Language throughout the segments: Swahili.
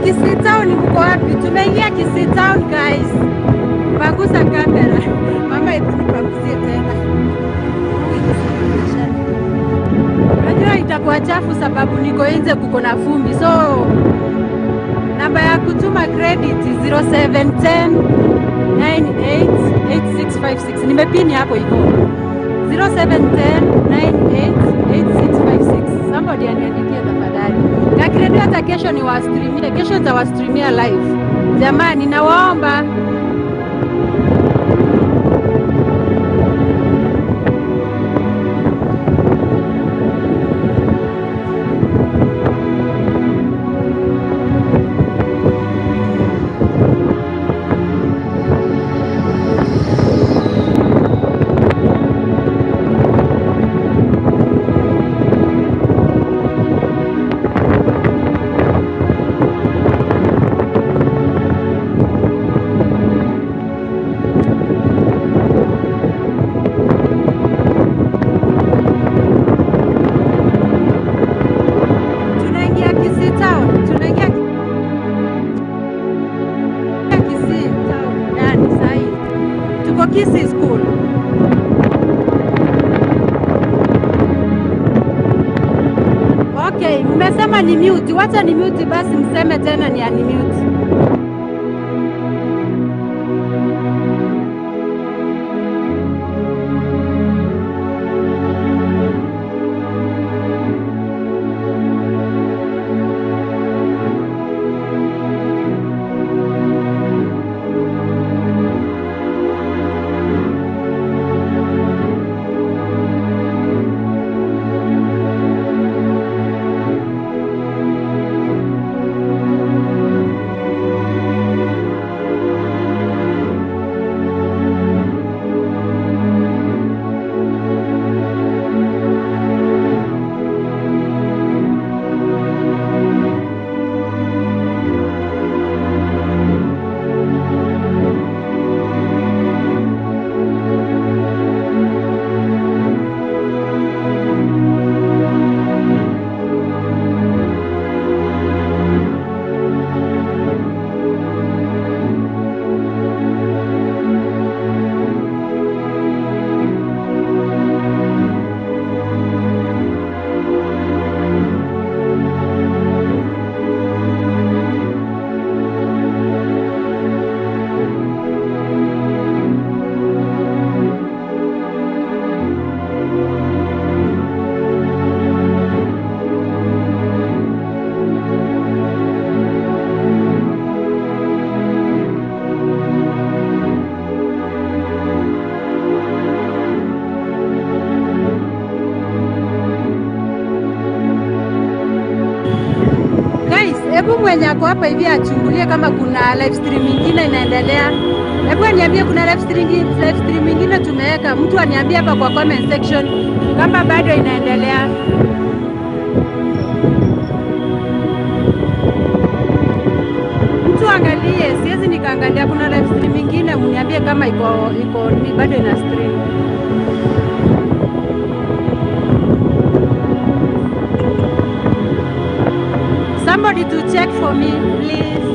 Kisii Town mko wapi? Tumeingia Kisii Town guys. Pangusa kamera. Mama ipangusie tena. Najua itakuwa chafu sababu niko nje kuko na vumbi. So namba ya kutuma credit 0710 988656. Nimepini hapo hivyo. 0710 988656. Somebody aniandikie tafadhali. Na credit hata kesho ni wastreamia. Kesho nitawastreamia live. Jamani nawaomba. Kisii School. Okay, mmesema ni mute. Wacha ni mute basi mseme tena ni mute. Hebu mwenye ako hapa hivi achungulie kama kuna live stream nyingine inaendelea. Hebu niambie kuna live stream nyingine tumeweka. Mtu aniambie hapa kwa comment section kama bado inaendelea. Mtu angalie, siwezi nikaangalia kuna live stream nyingine, mniambie kama iko bado ina stream. Somebody to check for me, please.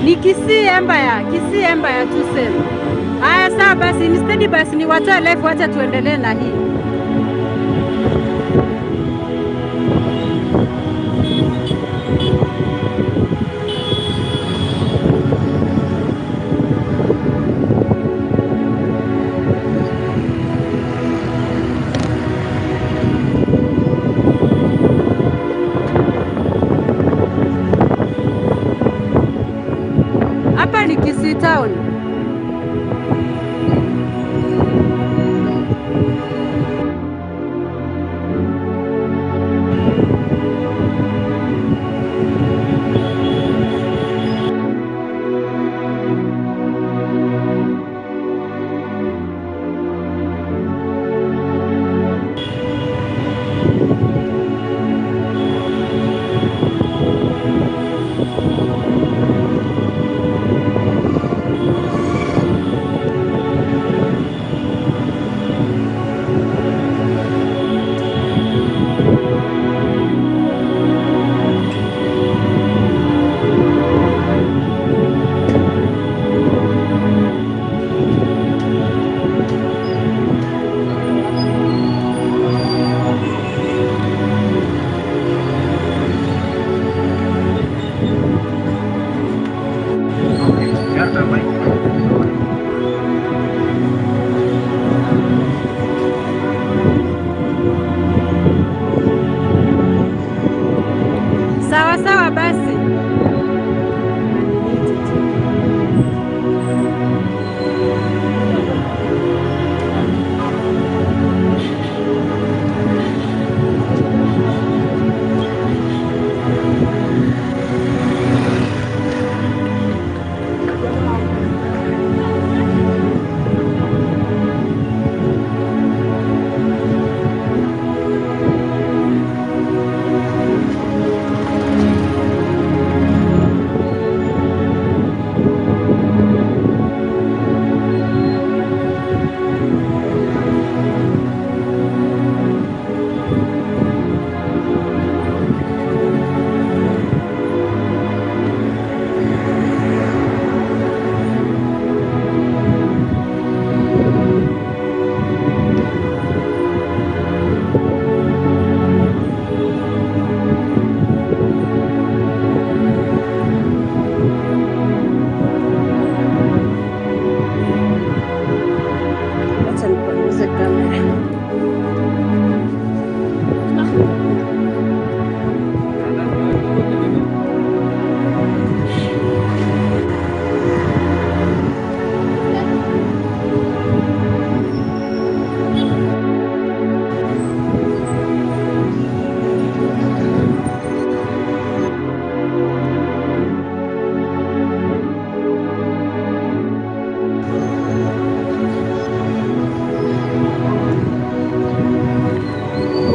Ni Kisii Empire tu sema. Haya sawa basi, instead basi ni watoe live, wacha tuendelee na hii. Hapa ni Kisii Town. Sawa sawa basi. Acha nipunguze kamera.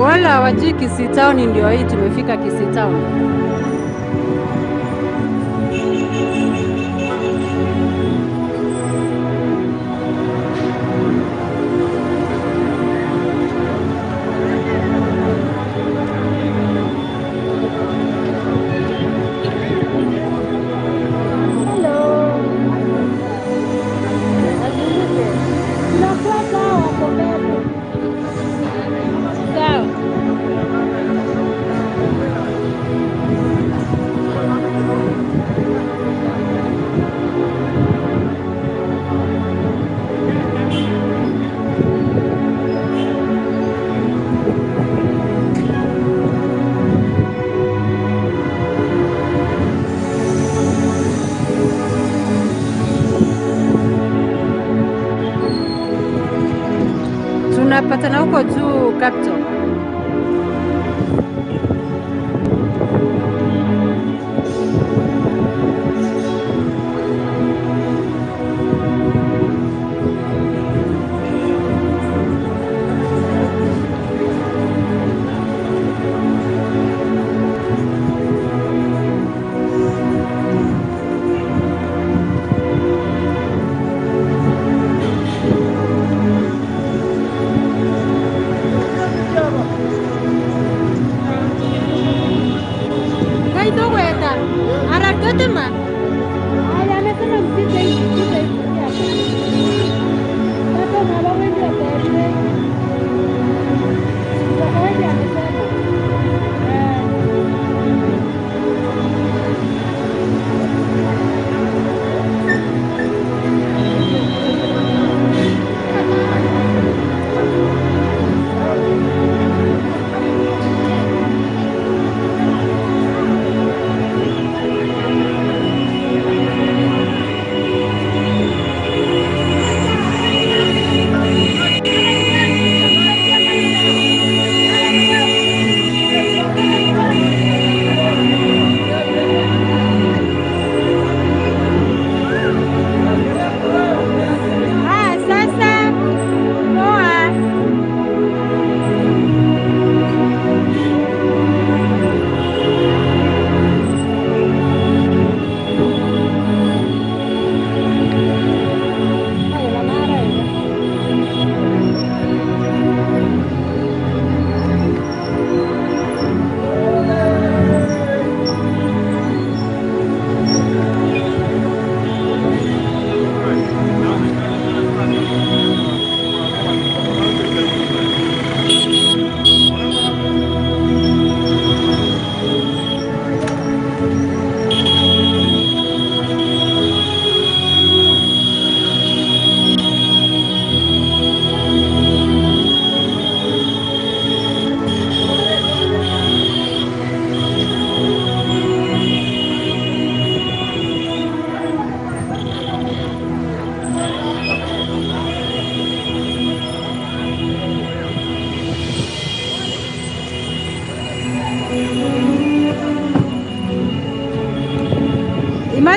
Wala hawajui Kisii Town ndio hii tumefika Kisii Town. Tunapatana huko juu Capital.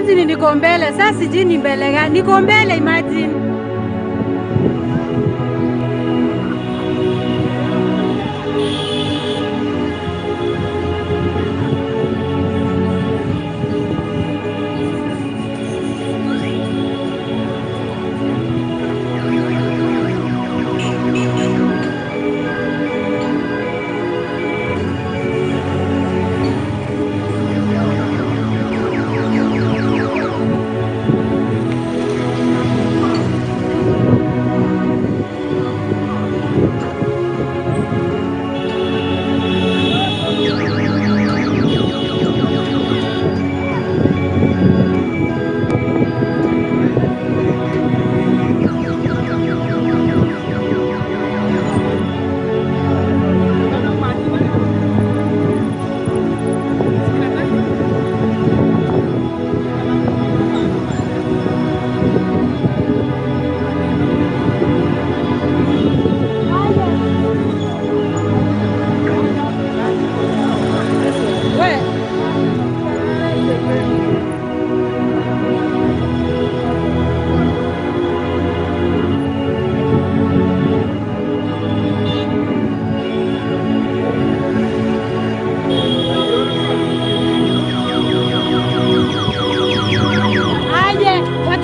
Imagine niko mbele, sasa sijui ni mbele gani. Niko mbele, imagine.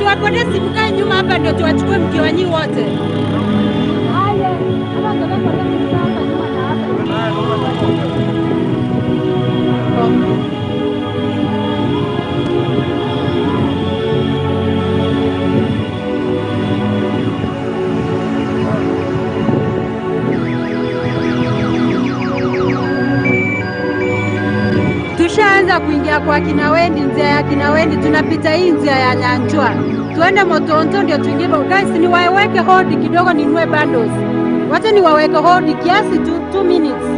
Waponesi mkae nyuma hapa ndio tuwachukue mkiwa nyi wote. Haya, kama ndio hapa nyuma na hapa. Tushaanza kuingia kwa kina Wendi, njia ya kina Wendi, tunapita hii njia ya Nyanchwa. Tuende Motonto ndio tuingie. Guys, ni waweke hold kidogo ninunue bundles. Wacha ni waweke hold kiasi tu 2 minutes.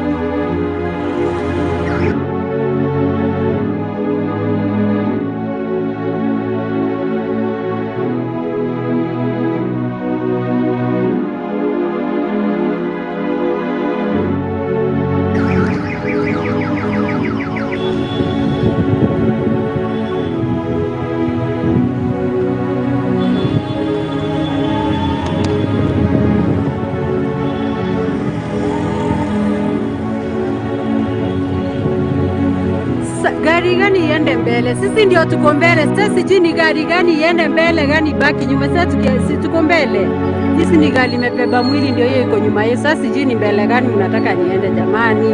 Gari gani iende mbele? Sisi ndio tuko mbele. Sasa sijui ni gari gani iende mbele, gani baki nyuma. Sasa tuko mbele. Sisi ni gari imebeba mwili ndio hiyo iko nyuma yetu. Sasa sijui ni mbele gani mnataka niende jamani.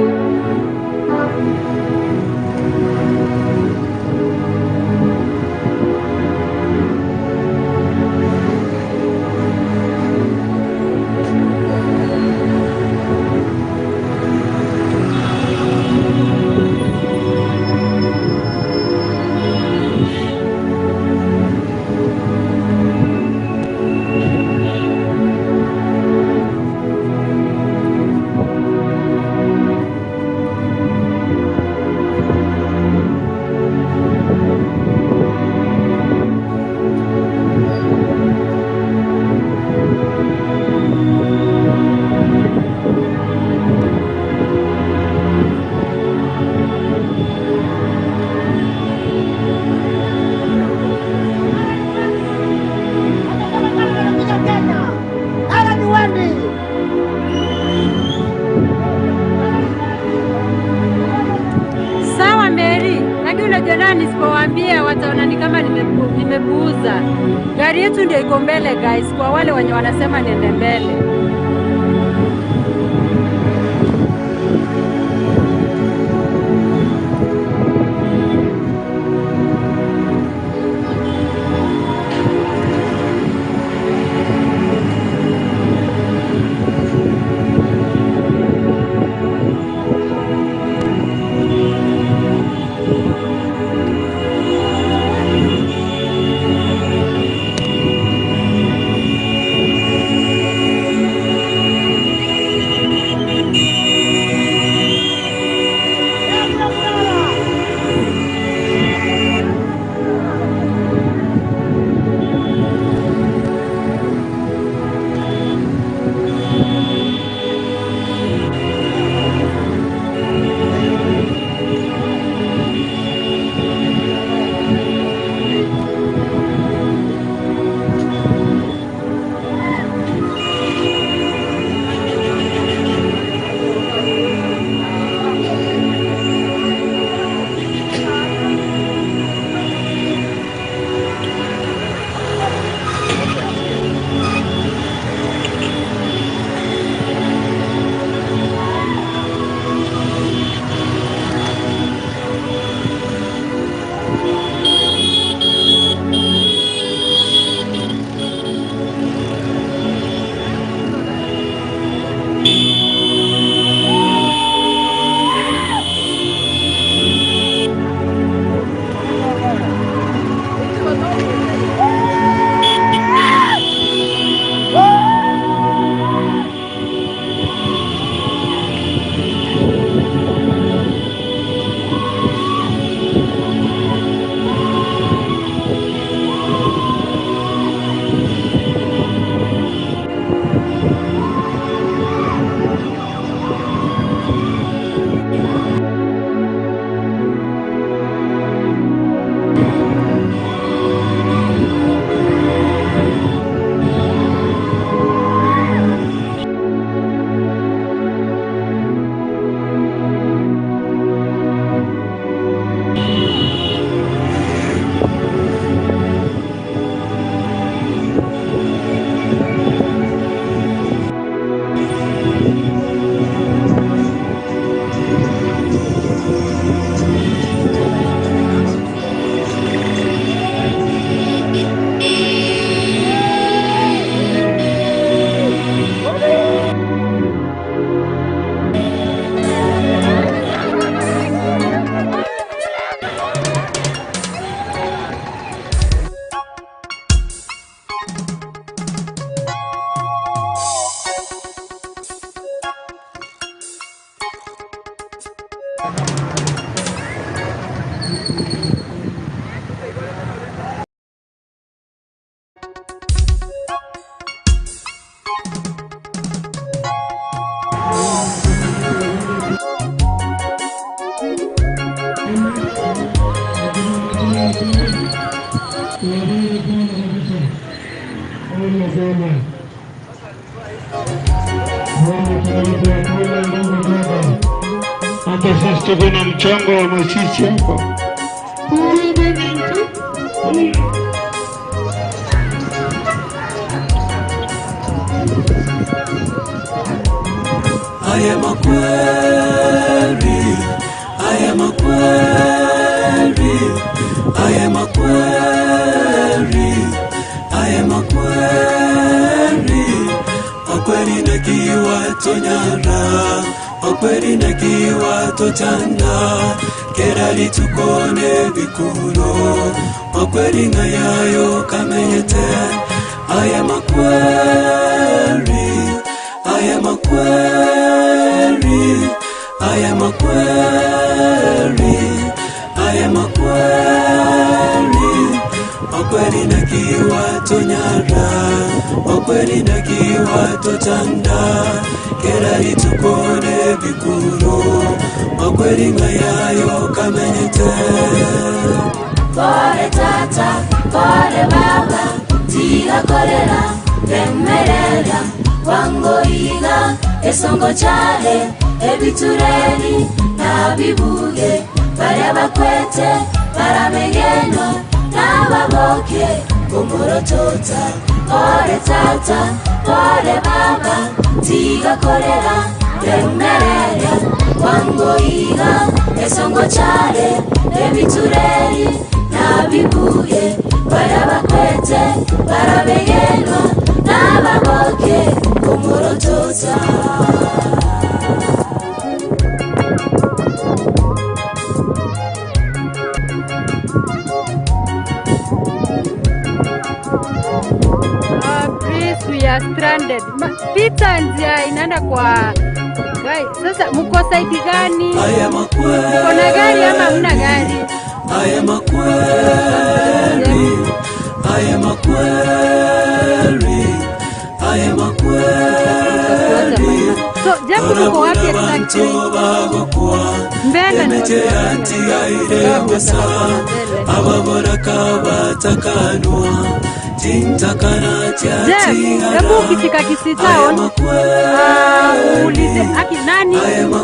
Nisipowaambia wataona ni kama nimepuuza. Gari yetu ndio iko mbele guys, kwa wale wenye wanasema niende mbele. Hata sisi tuko na mchango wa masisi hapa. I am a query, I am a query, I am a query, I am a query. Akweli na kiwato nyara, akweli na kiwato chanda, kerali tukone bikuro, akweli na yayo kamenyete. I am a query, I am a query, I am a query, I am a query. Akweli na kiwato nyara, akweli na kiwato chanda, kerali tukone bikuro, akweli ngayayo kamenyete. Pole tata, pole baba, tiga korera, remerera, wangoiga, esongo chale, ebitureni, nabibuge, barabakwete, baramegeno, nababoke, kumurotota. Pole tata, pole baba, tiga korera, remerera, wangoiga, esongo chale, ebitureni, nabibuge, barabakwete, barabegeno, nababoke, kumurotota. Please, we are stranded. Pita njia inaenda kwa guys. Sasa mko side gani? Mko na gari ama mna gari? I am a query, I am a query, I am a query. So, japo tuko wapi exactly? Mbele hebu ukifika Kisitown uulize aki nani? Hebu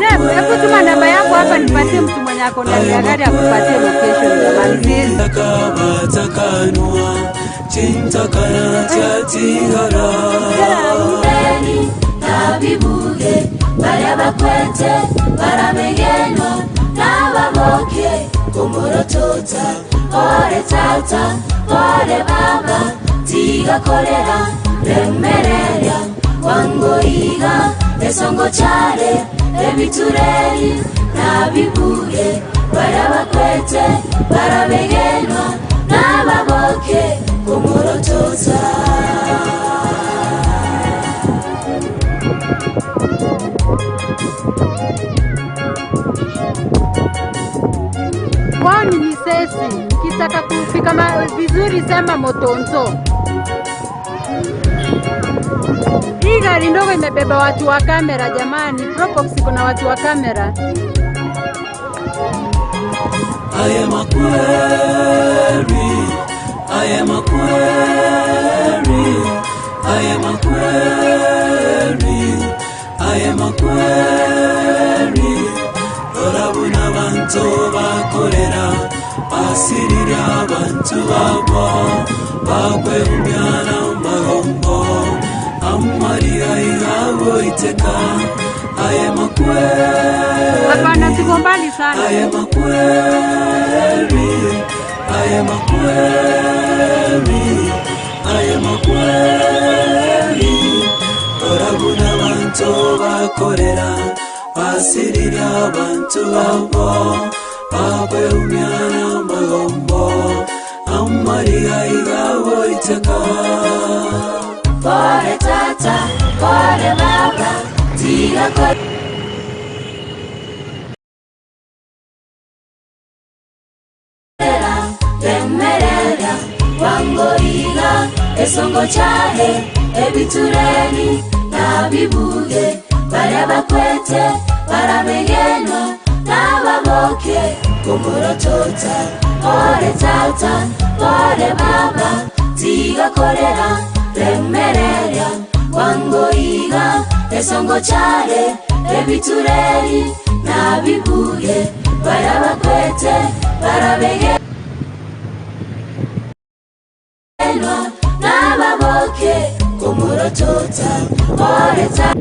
tuma namba yako hapa nipatie mtu mwenye ako ndani ya gari akupatie location jamani. Nabibuge, barabakwete, baramegeno, nababoke, kumurotota. Pole tata, pole baba, tiga korera, remerera, wangoiga, esongo chale, ebitureri, nabibuge, barabakwete, baramegeno, nababoke, kumurotota. Kwani ni sesi, kitaka kufika vizuri sema Motonzo. Hii gari ndogo imebeba watu wa kamera jamani, Probox iko na watu wa kamera. I am a query, I am a query, I am a query, I am a query. Orabuna bantu bakorera, basirira abantu babo, bakwe umyana magombo, amarira igabo iteka. I am a query, hapana siko mbali sana. I am a query, I am a query, I am a query. Orabuna bantu bakorera, basirira abantu babo, bakwe umyana magombo, amarira igabo iteka. Pole tata, pole baba, tiga korera, remerera, wangoiga, esongo chahe ebitureni nabibuge barabakwete baramengenwa nababoke kumurotota ore tata ore baba tiga korera remerera wangoiga esongo chahe ebitureni nabibuge barabakwete baramengenwa nababoke kumurotota ore tata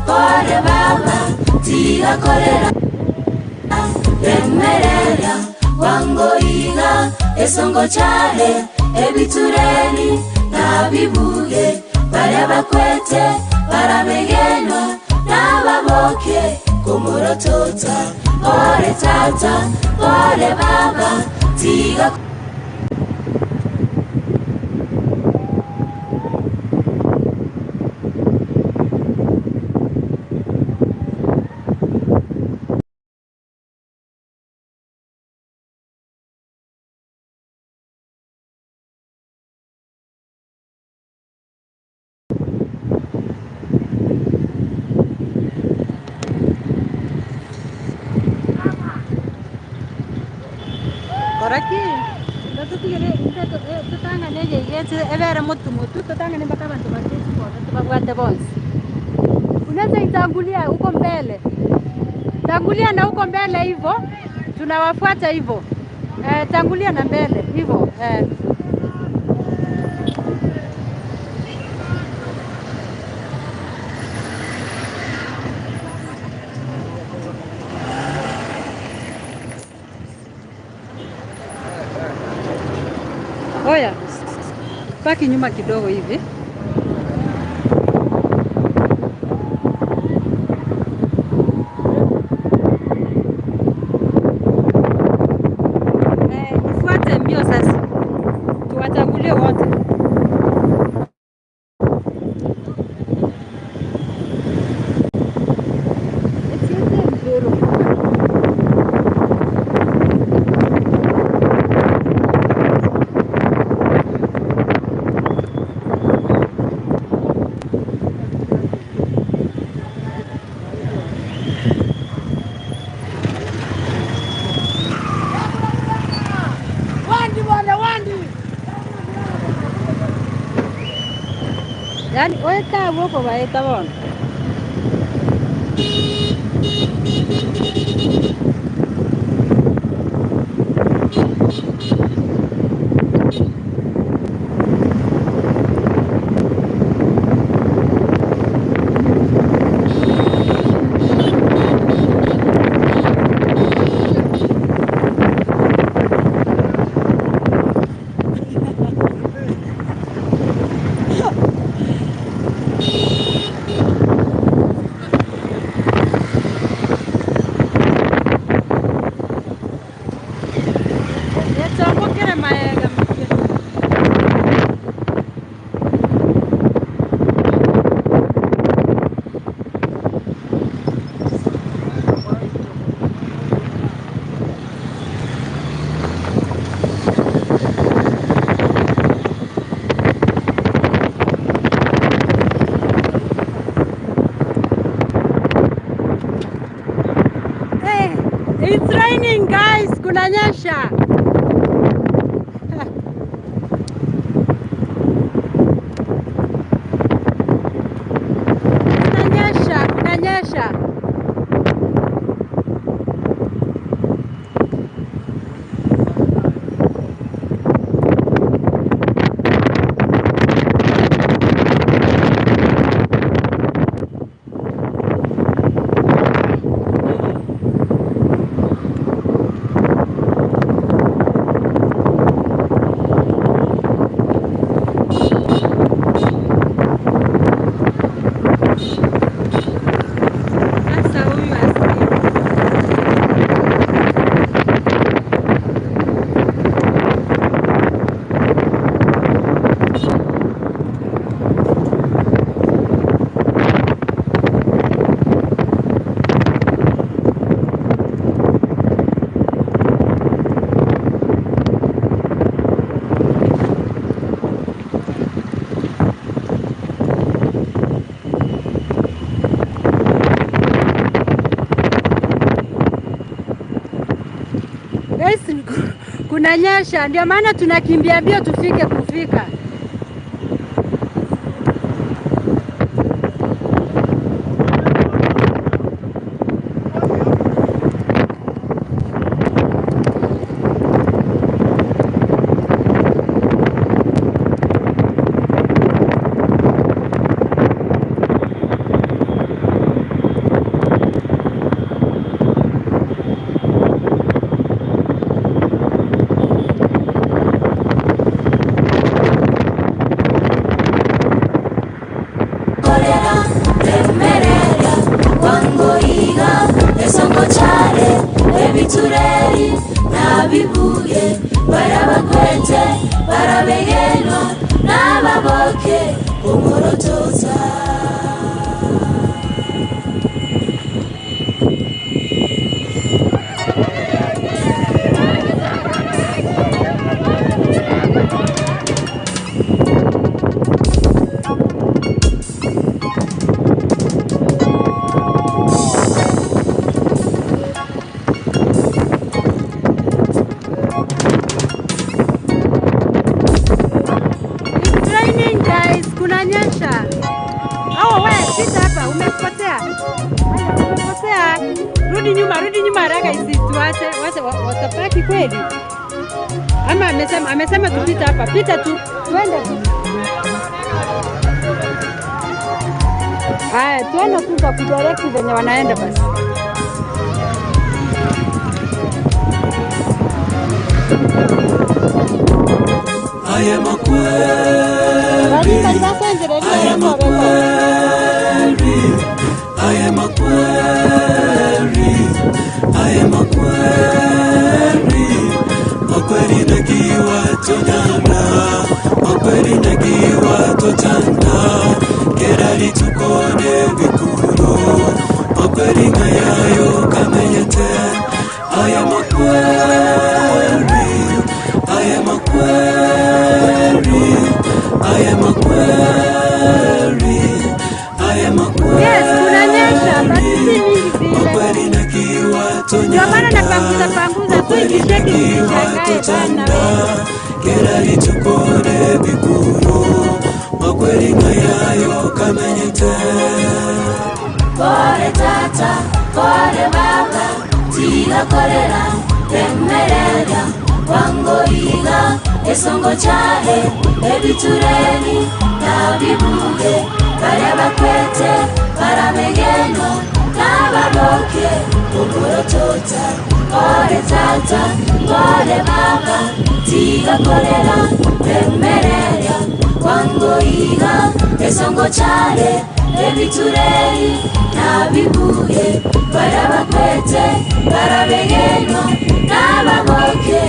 ore baba tiga korera remerera wangoiga esongo chahe ebitureni nabibuge barabakwete baramengenwa nababoke kumurotota ore tata ore baba tiga Oraki, tutanga neje yete evera mutu tutanga ne baka bantu baketi kwa tubagwate bonsi. Unaweza itangulia huko mbele. Tangulia na huko mbele hivyo. Tunawafuata hivyo. Tangulia na mbele hivyo. Oya, paki nyuma kidogo hivi. Fuate mbio sasa. Tuwatangulie wote. Yani oeta wopo baeta bon. It's raining guys, kunanyesha. Kunanyesha. kunanyesha, ndio maana tunakimbia mbio tufike kufika. Ebitureri nabibuye barabakwete barabegeno nababoke umorotoza Rudi nyuma haraka isituache. Watapaki kweli? Ama amesema tupita hapa. Pita tu. Twende tu. Haya, twende tu za kudirect venye wanaenda basi. I am a query. I am a query. I am a query. I am a query. Makweli nagiwa tonyana. Makweli nagiwa totanda. Kerali tukone bikuro. Makweli ngayayo kameyete. I am a query. I am a query. I am a query. I am a query. Yes, kunanyesha, basi si mingi vile. Ndio maana napanguza tu ikisheki bana. Kerali tukone bikuro. Makweli ngayayo kamenyete. Kore tata, kore baba, tiga korera, emerera, wangoiga, esongo chahe, ebitureni, nabibuge, barabakwete, barabegeno, nababoke, umurotota. Kore tata, kore baba, tiga korera, emerera, wangoiga, esongo chahe, ebitureni, nabibuge, barabakwete, barabegeno, nababoke,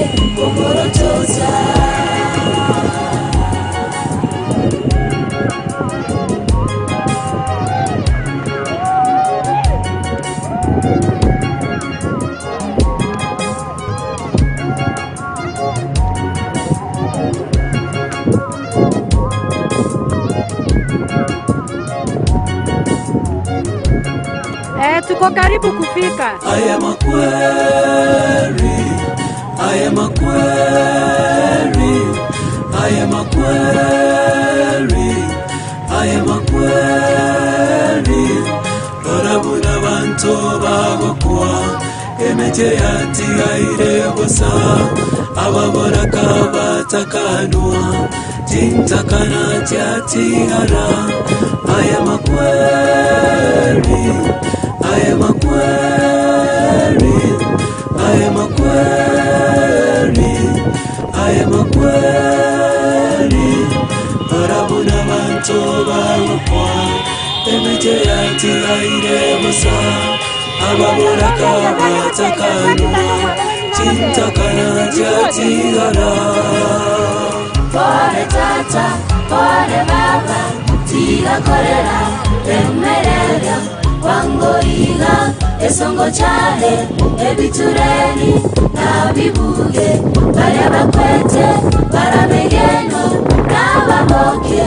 umurotota. Tuko karibu kufika. I am a query. I am a query. I am a query. I am a query. Torabuna bantu bagokwa emeje yati aire bosa ababora kabatakanwa tintakana jatihara. I am a query. I am a query. I am a query. I am a query. Arabuna bantu bagokwa emeje yati aire bosa ababora kabatakanwa tintakana jatihara. Kore tata, kore baba, tiga korera, emerera, wangoiga, esongo chahe, ebitureni, nabibuge, barabakwete, barabegeno, nababoke,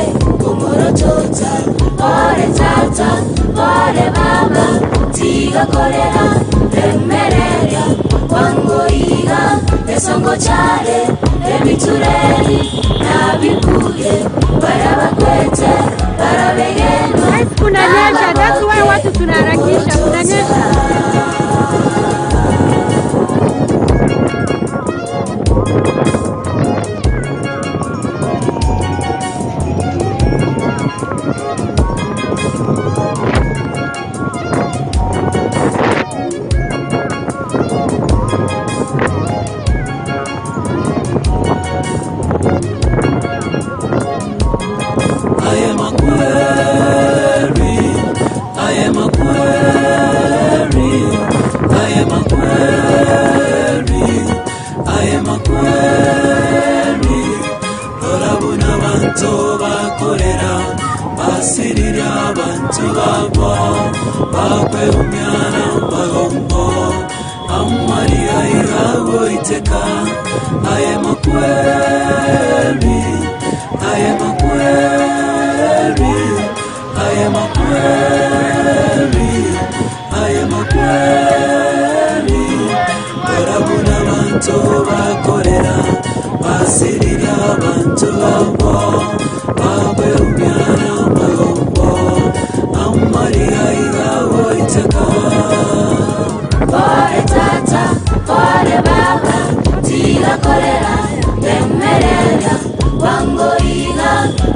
umurotota. Kore tata, kore baba, tiga korera, emerera, wangoiga, esongo chale ebitureri nabibuge barabakwete barabegenwa. Kunanyesha, that's why watu tunaharakisha, kunanyesha.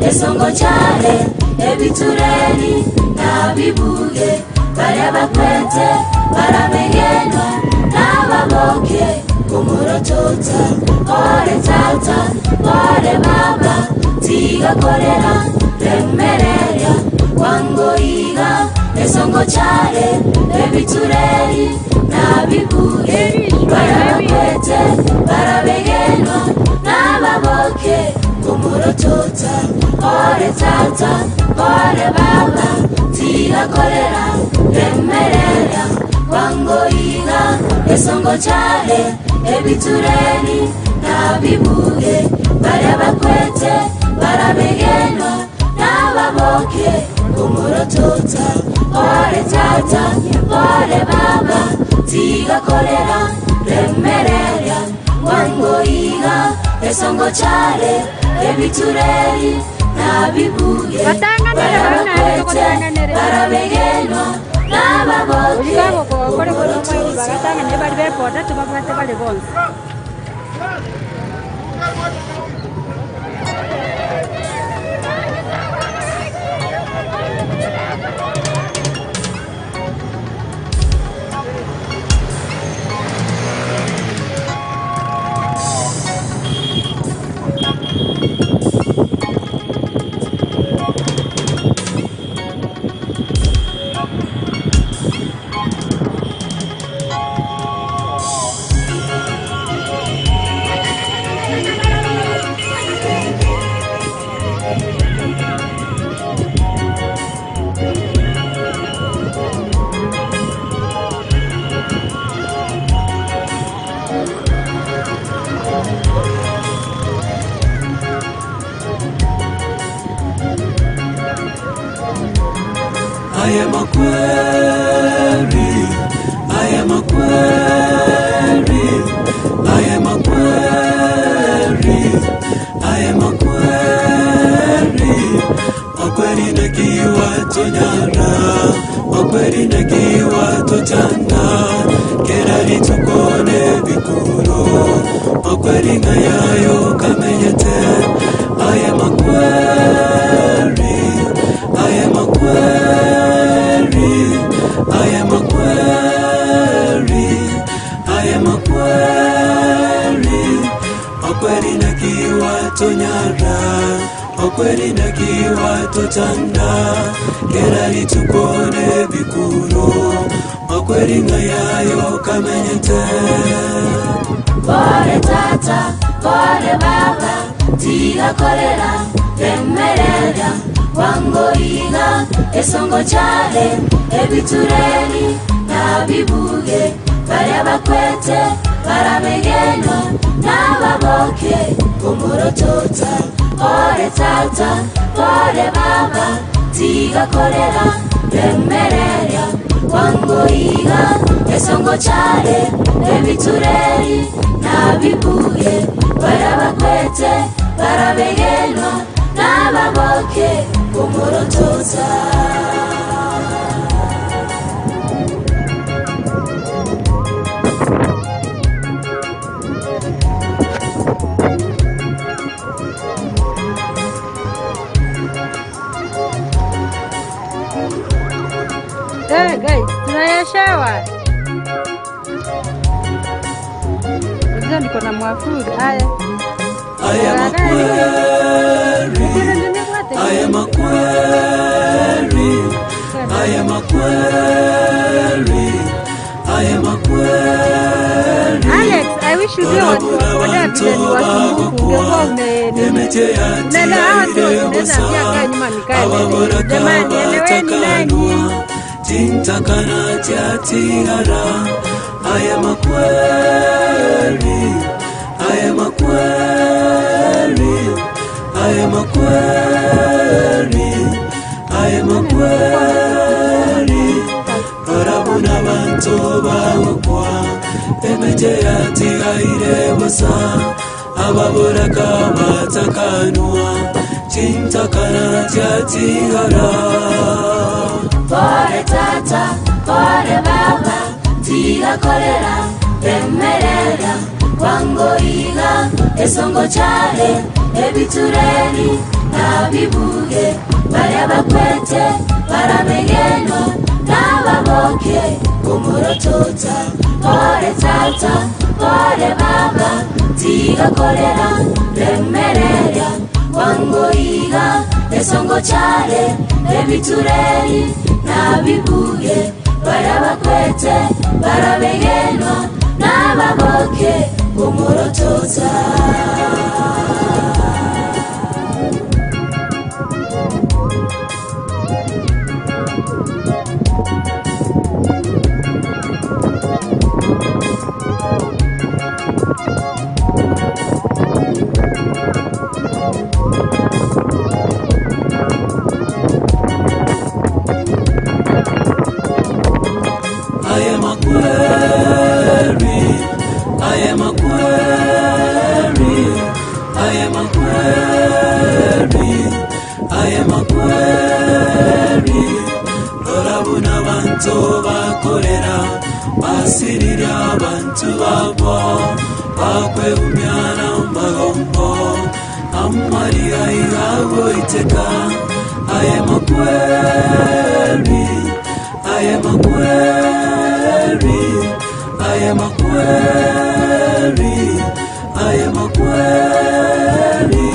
Esongo chale ebitureni nabibuge barabakwete barabegenwa nababoke kumurotota. Ore tata ore baba tiga korera remereria wangoiga. Esongo chale ebitureni nabibuge barabakwete barabegenwa nababoke kumurotota. Ore tata ore baba tiga korera remereria wangoiga. Esongo chale ebitureni nabibuge barabakwete barabegenwa nababoke kumurotota. Ore tata ore baba tiga korera remereria wangoiga. Esongo chale ebitureri nabibuge barabakwete barabegenwa nababoke kumurotota. I am a query, I am a query, I am a query, I am a query. Okweri nakiwa tonyara, okweri nakiwa tochanda, kerari tukone bikuro, okweri ngayayo kamenyete. I am a query, I am a query, I am a query, I am a query. Okweri nakiwa tonyara, okweri nakiwa tochanda, kerari tukone bikuro, okweri ngayayo kamenyete. Ore tata ore baba tiga korera remereria wangoiga. Esongo chale ebitureni nabibuge barabakwete barabegenwa nababoke kumurotota. Ore tata ore baba tiga korera remereria wangoiga esongo chale ebitureri nabibuye barabakwete barabegenwa n'ababoke kumurotoza. Hey guys, tunayashawa. Ndio niko na mwafuri. Haya. I am a query. I am a query. I am a query. I am a query. Alex, I wish you do what you want to do. Ungekuwa nenda hawa tu unaweza pia kaa nyuma nikae. Jamani, eleweni nani? Tintakana tiara. I am a query. I am a query. I am a query. I am a query. Barabuna bantu bawukwa emejeya tigaire wasa ababoraka batakanwa tintakana tiara. Pore tata, pore baba, tiga kolera, emerera, wangoiga, esongo chale, ebitureri, nabibuge, barabakwete, barabegenwa, n'ababoke, kumurotota. Pore tata, pore baba, tiga kolera, emerera, wangoiga, esongo chale, ebitureri, nabibuge, barabakwete, barabegenwa, n'ababoke, kumurotoza. I am a query. I am a query. I am a query. I am a query. Lorabuna bantu bakorera basirira abantu babo bakwe umyana mbagombo amariya igabo iteka. I am a query. I am a query. I am a query. I am a query.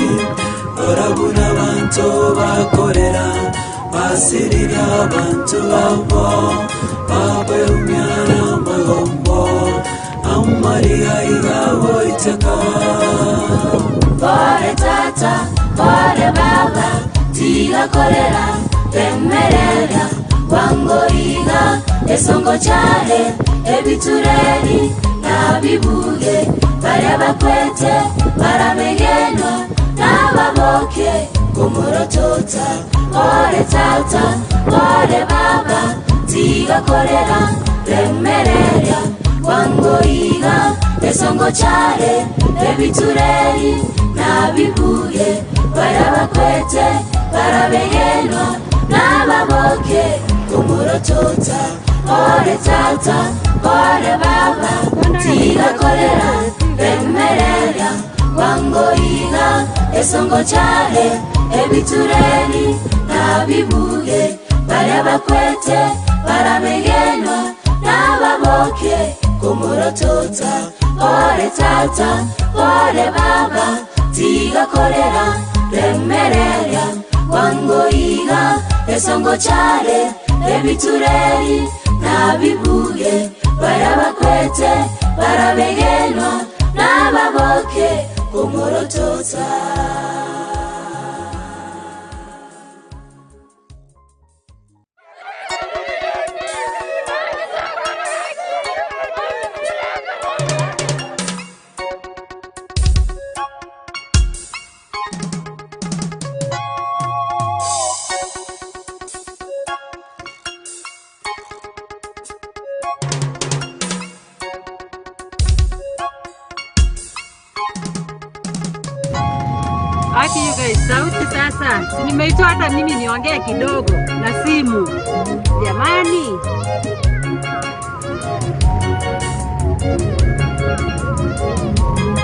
Orabuna bantu bakorera basirira abantu babo bakwe umyana mbagombo amariya igabo iteka. Pore tata, pore baba, tiga kolera, emerera, wangoiga, esongo chale, ebitureri, nabibuge, barabakwete, barabegenwa, n'ababoke, kumurotota. Pore tata, pore baba, tiga kolera, emerera, wangoiga, esongo chale, ebitureri, nabibuge, barabakwete, barabegenwa, n'ababoke, kumurotota. Pore tata, pore baba, tiga kolera, emerera, wangoiga, esongo chale, ebitureri, nabibuge, barabakwete, barabegenwa, n'ababoke, kumurotota. Pore tata, pore baba, tiga kolera, emerera, wangoiga, esongo chale, ebitureri, nabibuge, barabakwete, barabegenwa, n'ababoke, kumurotota. Cheki you guys, sauti sasa. Si nimeitwa hata mimi niongee kidogo na simu. Jamani.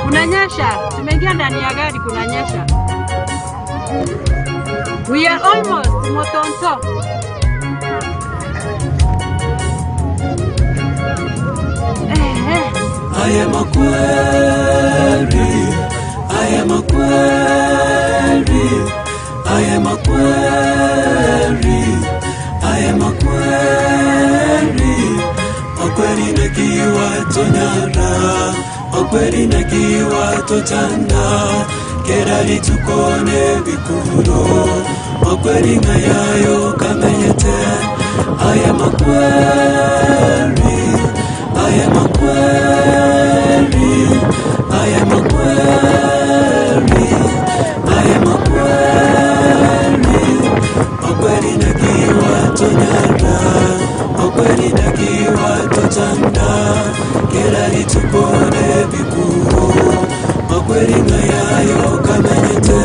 Kunanyesha. Tumeingia ndani ya gari kunanyesha. We are almost Motonto. I am a query. I am a query. I am a query. I am a query. Okweri na kiwa tonyara. Okweri na kiwa tochanda. Kerali tukone bikuro. Okweri na yayo kamenyete. I am a query. I am a query. I am a query. I am a query. Okweri na kiwa tonyara. Okweri na kiwa tochanda. Kerali tukone bikuro. Okweri na yayo kamenyete.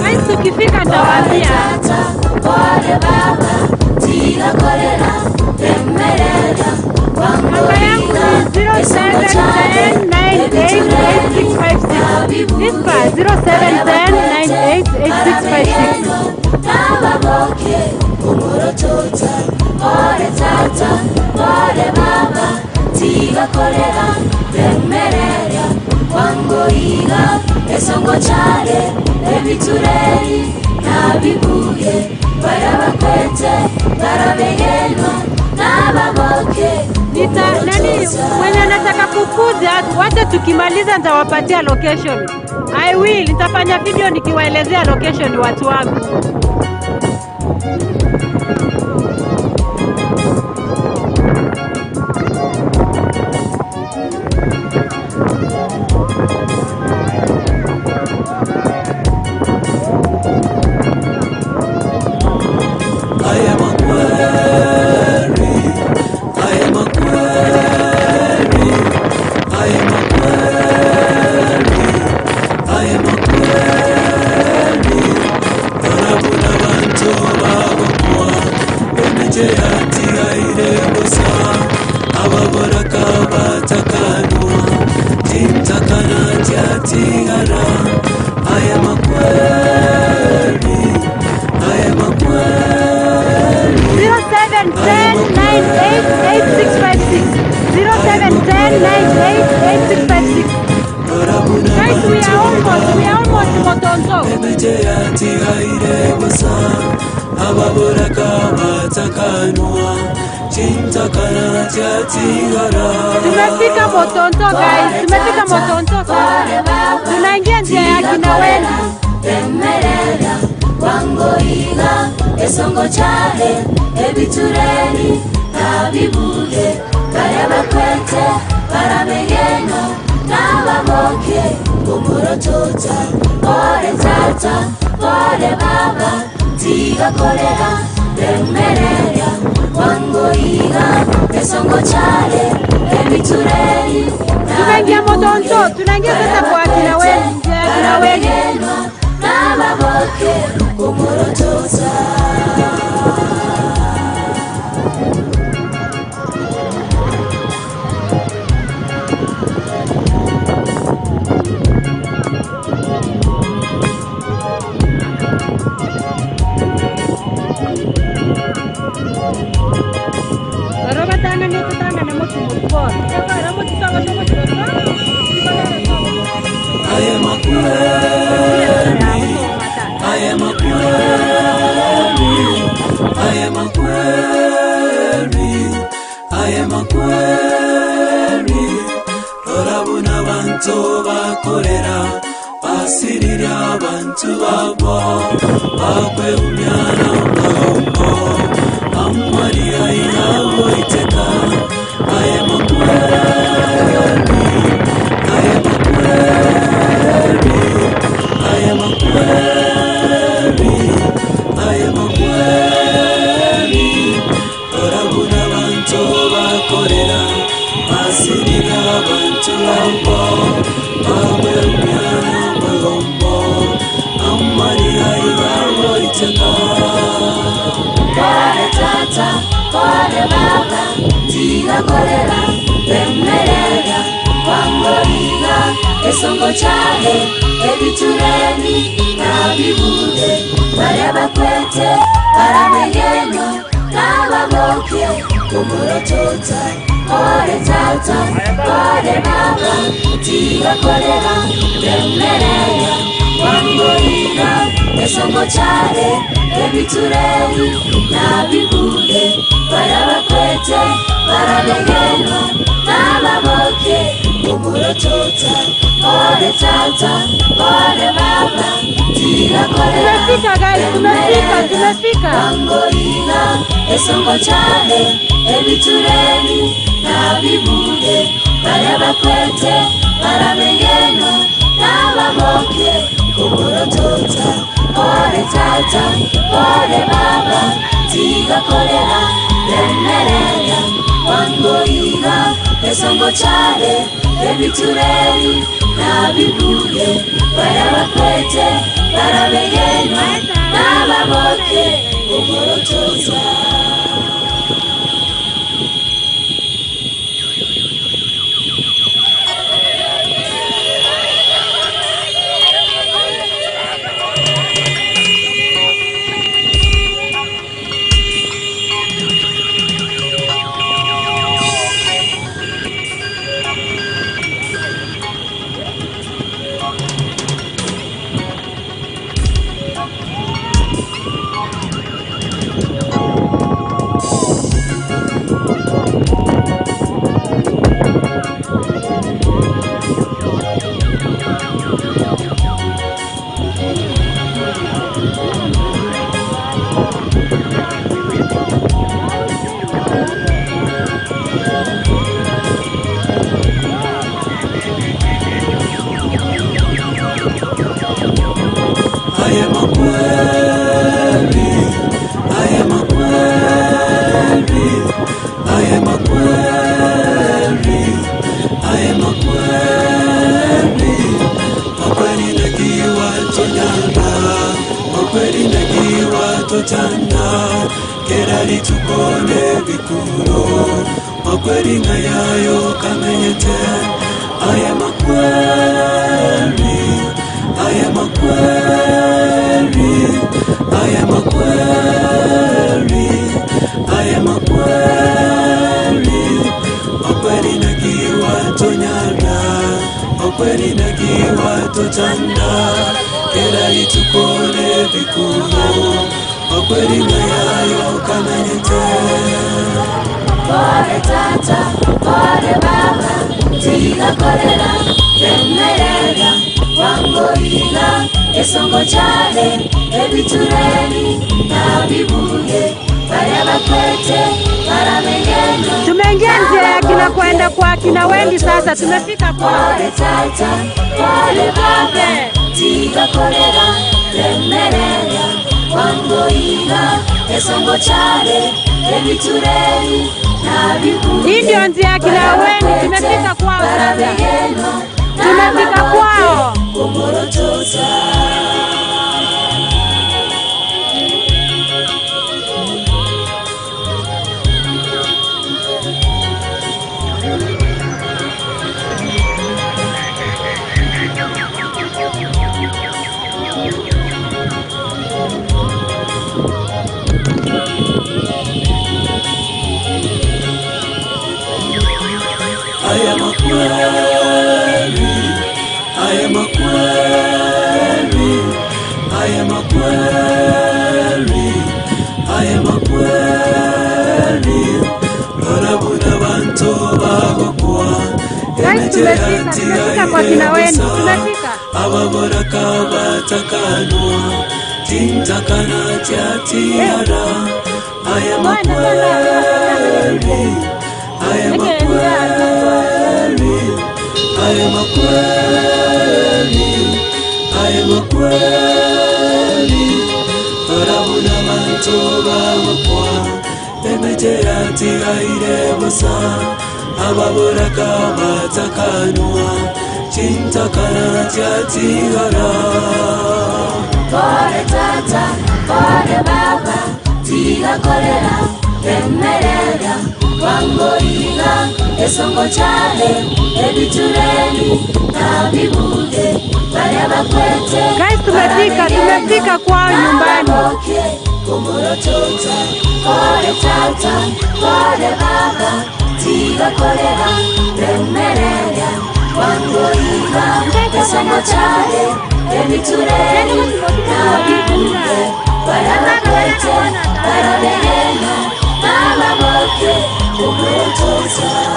Aisu kifika ndawambia. Pole baba, tiga kolera, temerera. Namba yangu ni 0710988656. Nispa 0710988656. Nababoke, umuro tota, pole tata, pole baba, tiga kolera, temerera. Wangoiga, esongo chale, ebitureri, nabibuge, barabakwete, barabegenwa, nababoke. Nani mwenye nataka kukuja, wacha tukimaliza nitawapatia location. I will, nitafanya video nikiwaelezea location watu wangu. Tumefika Motonto guys, tumefika Motonto sasa. Tunaingia njia ya kina Wendy. Temerera, wangoiga, esongo chale, ebitureni, nabibuge, barabakwete, barabegeno, nababoke, umuro tota, pole tata, pole baba, tiga kolera, temerera, wangoiga, esongo chale, ebitureni, tunaingia Motonto, tunaingia sasa kwa kina Wendy, kina Wendy. Nababoke, umuro tota. Bakorera basirira abantu babo bakwe umyana ngombo amariya yabo iteka orabuna abantu bakorera basirira abantu babo bakwe umyana ngombo cyane ebitureni nabibuye barabakwete baramenyeno n'ababoke umurotota ore tata ore baba tigakorera remereya wangoina esongo cyane ebitureni nabibuye barabakwete baramenyeno n'ababoke umurotota ore tata ore baba tigakorera tumefika guys, tumefika wangoina esongo cyane ebitureni nabibuye barabakwete baramenyeno n'ababoke umurotota ore tata ore baba tigakorera remereya wangoina esongo cyane ebitureni nabibuye barabakwete baramenyeno n'ababoke umurotota. Kerali tukone bikuno makweli na yayo kamenyete I am a query I am a query I am a query I am a query makweli na kiwa tonyana makweli na kiwa totanda Kerali tukone bikuno makweli na yayo kamenyete ore tata ore baba tigakorera remereya wangoina esongo cyane ebitureni nabibuye barabakwete baramenyeno tumeingia njia ya kina kwenda kwa kina Wendi. Sasa tumefika kwa ore tata ore baba tigakorera remereya wangoina esongo cyane ebitureni nabibuye hii ndio njia ya kina Wendi. Tumefika kwao sasa, tumefika kwao. umurotota I am a query I am a query I am a query I am a query Barabuna bantu bagokwa Guys, tumefika kwa kina Wendi. Tumefika ababora kabatakanwa tintakana tiara I am a query I am a query I am a query I am a query Barabuna manto bagokwa emejeyati airebusa ababura kabatakanwa tintakana tiara ore tata ore baba tigakorera Remerera Wangoiga Esongo chale Ebitureni Nabibuge Bareba kwete Guys, tumefika kwa nyumbani. Kumuro tota Kore tata Kore baba Tiga korera Remerera Wangoiga Esongo chale Ebitureni Nabibuge Bareba kwete Baraberena Nababoke Kumuro tota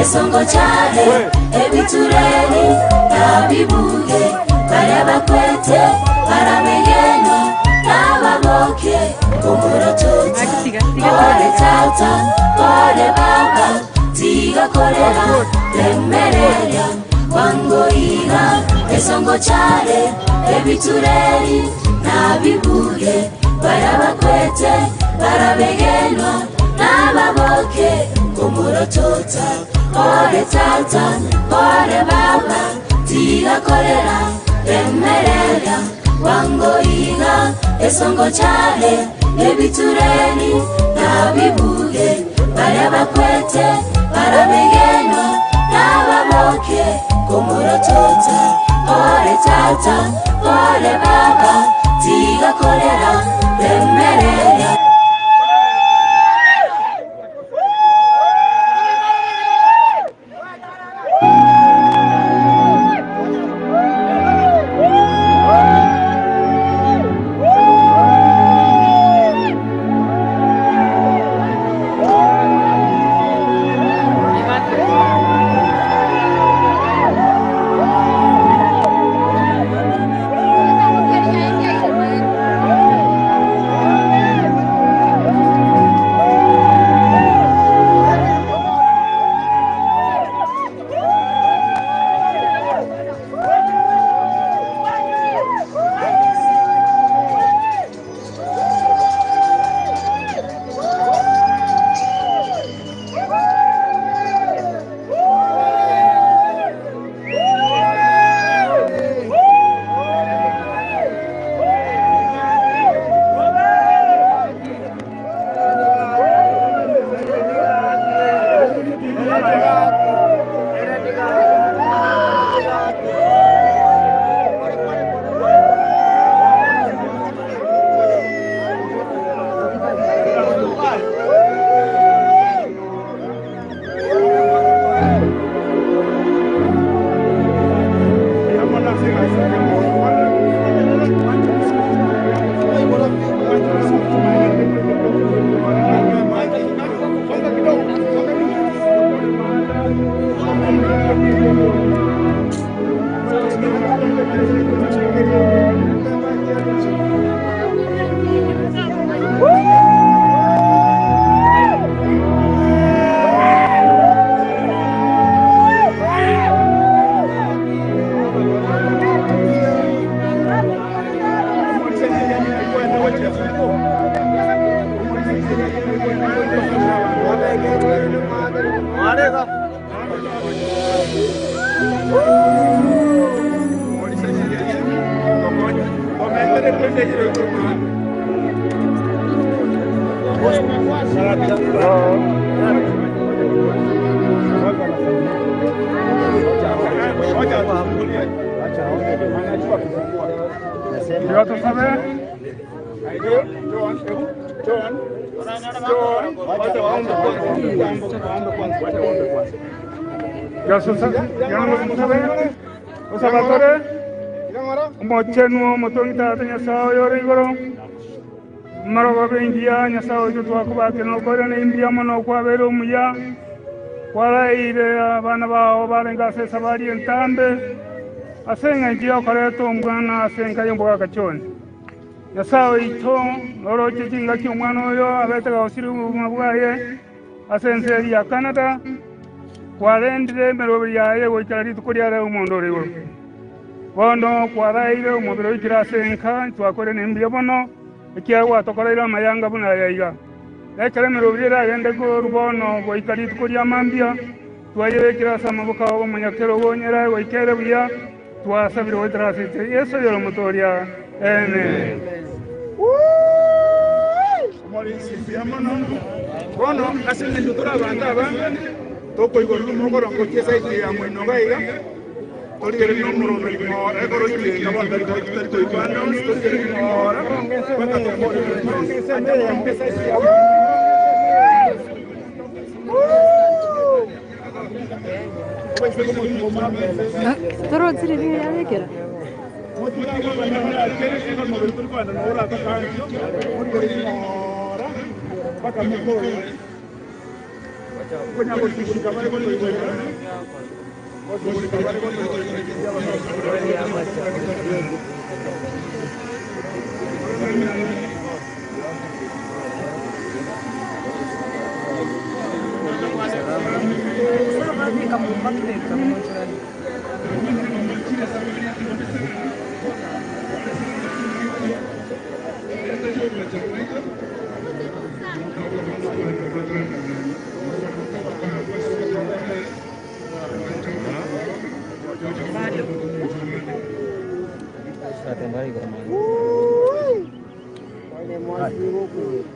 Esongo chale Ebitureni Nabibuge Bareba kwete Baramenyeno Nababoke Kumuro tota Kore tata Kore baba Tiga korera Remerera Wangoiga Esongo chale Ebitureni Nabibuge Bareba kwete Baramenyeno Nababoke Kumuro tota Kore tata, kore baba, tiga korera, remerera, wangoiga, esongo chale, ebitureni, nabibuge, bareba kwete, barabegeno, nababoke, kumuro tota, kore tata, kore baba, tiga korera, remerera. Mochenu motongita tanya sao yore goro maroga bengia nya sao jo twa ko ba ke no ko ne india mono kwa bero muya kwala ire bana ba o balenga se sabari entambe asenga jio kare to mwana asenga yombo ka choni nya sao ito loro chijinga ki mwana yo abeta ga osiru mabwaye asense ya Canada kwala ndire mero ya ye wo kari to koria ra umondo rewo bono kwaraire umubiro ikirasenka twakore nembye bono ikiawa tokoraira mayanga buna yaiga lekere merobirira agende go rubono go ikari tukoria mambia twaye kirasa mabuka wo munyakero wonyera go ikere buya twasabire wo trasite yeso yoro motoria amen mori sipia mono bono asenge tutora banda banga toko igoro mugoro ko kiesa iki amwino gaiga Tori no muro no egoro iki kabanda to ipanda tori no pata to moro Toro tsiri ya vekera.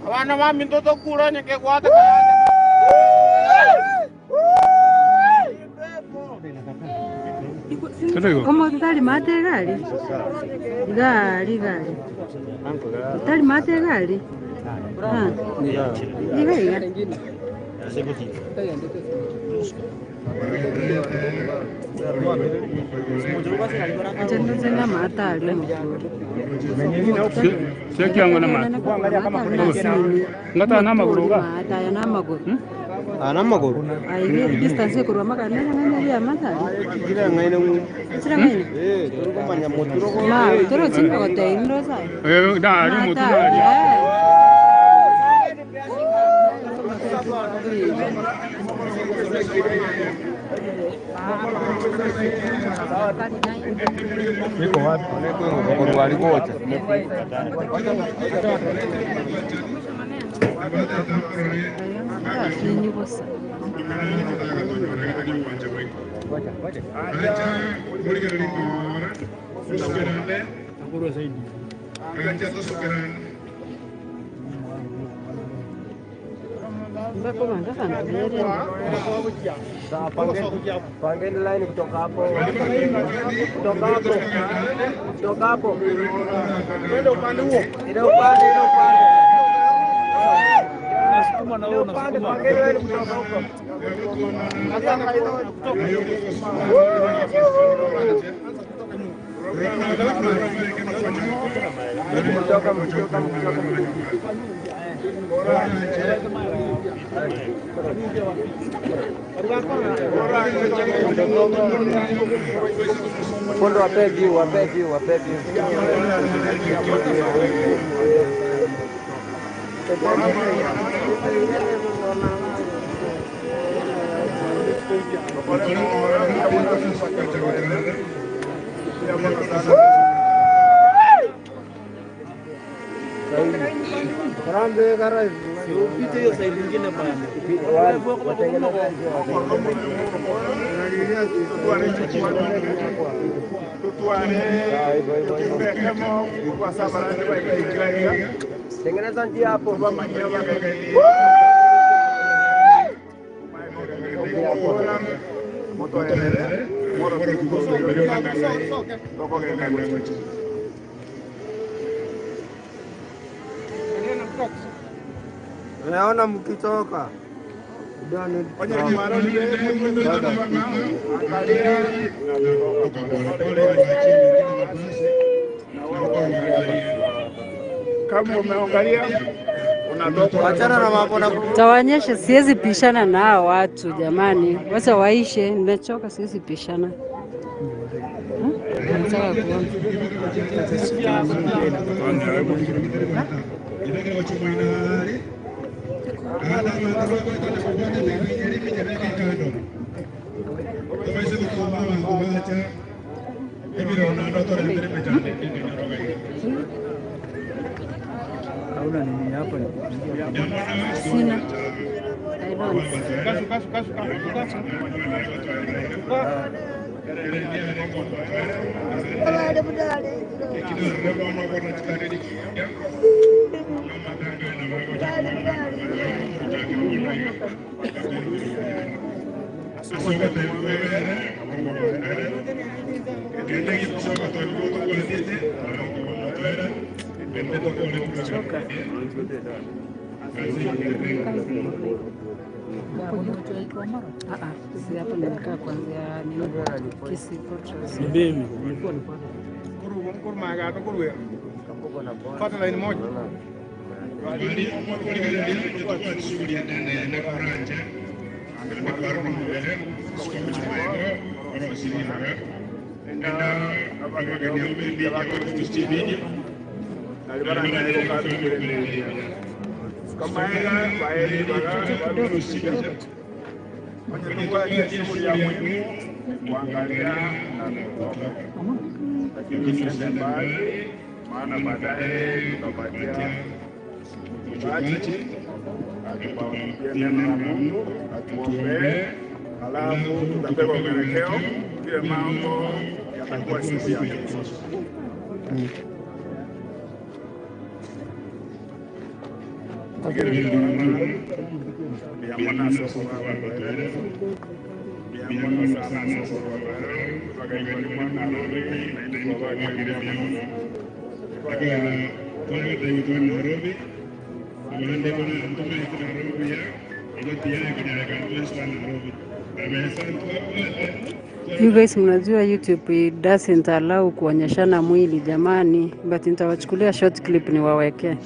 Abana mami mtoto kula nyeke kwata Como tali mate gali? Gali. Tali mate gali? Ah. Iga. Jangan mata ali. Siapa yang mana mata? Ngata nama guru ka? Mata ya nama guru. Nama guru. Ini distance guru maka nana dia mata. Kira ngai nung. Sira ngai. Turu ko manya moturo ko. Ma, turu cinta ko tay indro sa. Dah, ini moturo aja. Niko wapi? Niko walikocha. Ini bosa. Mbak komanda kan dari Panggil lain kutoka hapo. Kutoka hapo. Ndio upande huo. Ndio upande. Nasukuma na wewe unasukuma. Panggil lain kutoka huko. Pondo wape view. Grande garage. Upite hiyo side nyingine bana. Tengeneza njia hapo. Naona mkitoka kama umeangalia wachana na mambo na Tawaonyesha, siwezi pishana na hao watu jamani. Wacha waishe, nimechoka, siwezi pishana. Nataka kuona. Sina. I don't. Si hapo nimekaa kuanzia Kisi Fortress. Mimi. Pata line moja. Maana baadaye tutapatia mchungaji atupatie neno la Mungu, atuombee, halafu tutapewa mwelekeo vile mambo yatakuwa siku ya kesho. You guys mnajua YouTube doesn't allow kuonyeshana mwili jamani, but nitawachukulia short clip niwawekee.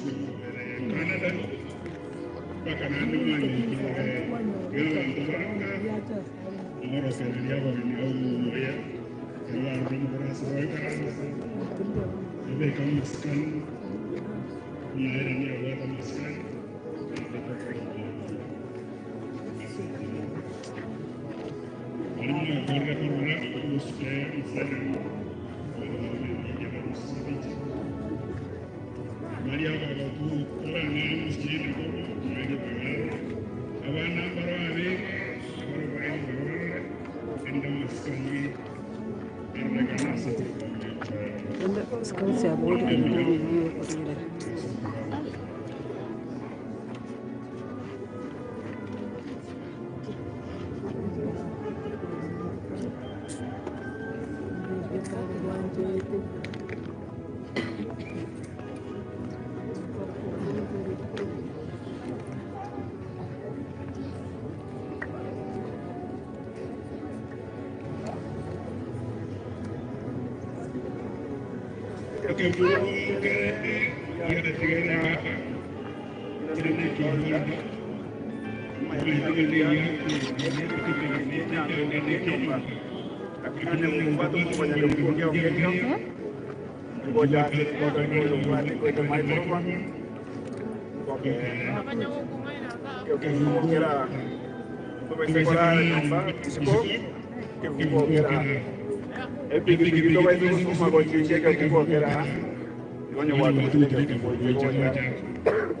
Igonyo watu mtileke kwa igonyo.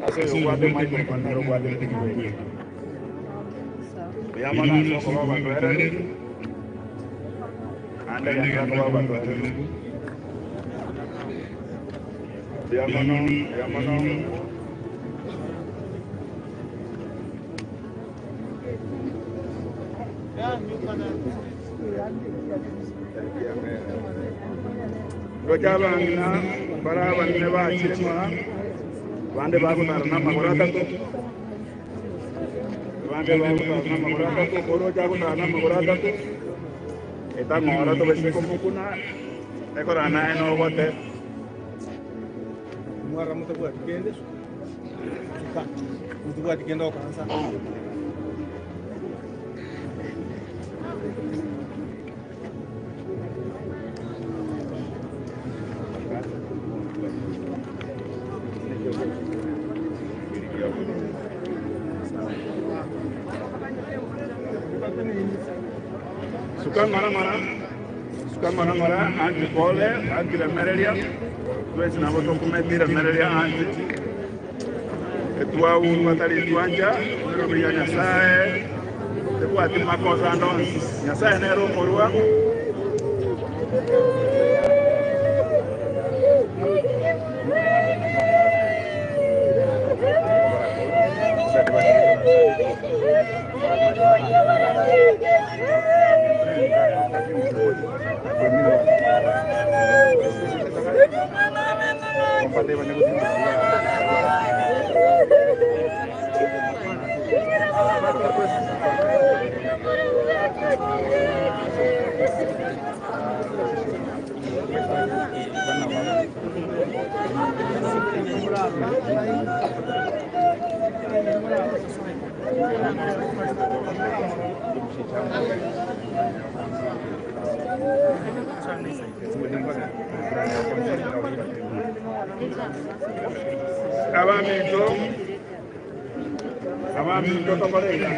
Ase watu maiko kwa nero watu mtileke. Yama na soko kwa bandera. Anda yang kwa bandera. Yama no. Rojabangina baraba neba chirema bande bago tarna magorata to bande bago tarna magorata to koro jago tarna magorata to eta ngora to besi komukuna ekorana eno bote muara muta buat kende suka muta buat kende okansa Suka mara anti pole anti la merelia tu es na voto come tira merelia anti e tu a un matari tuanja no brilla sai te può dire una cosa no sai nero morua Avamento Tamarella.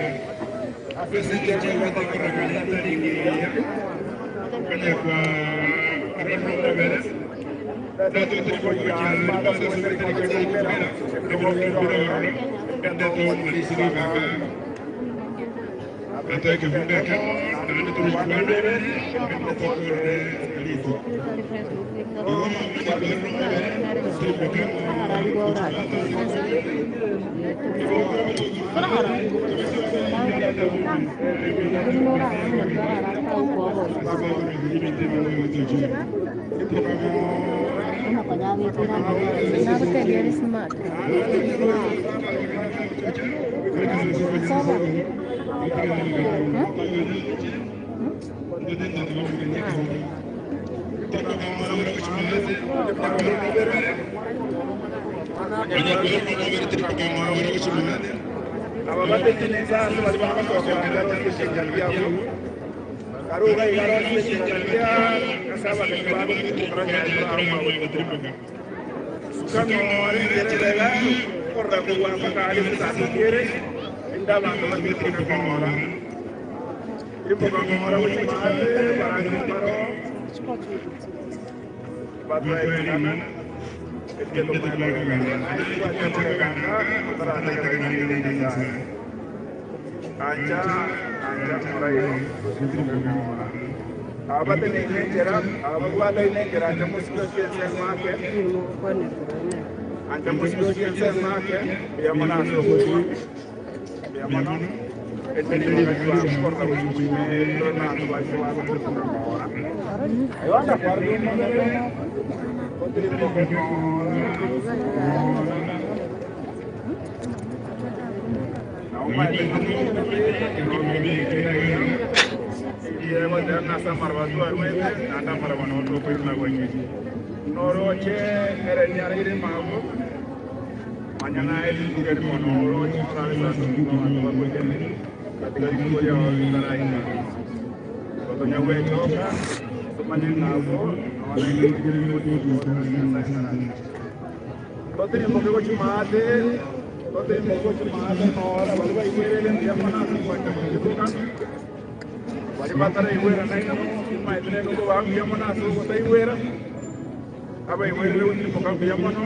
aba imwele uti mukambi ya mono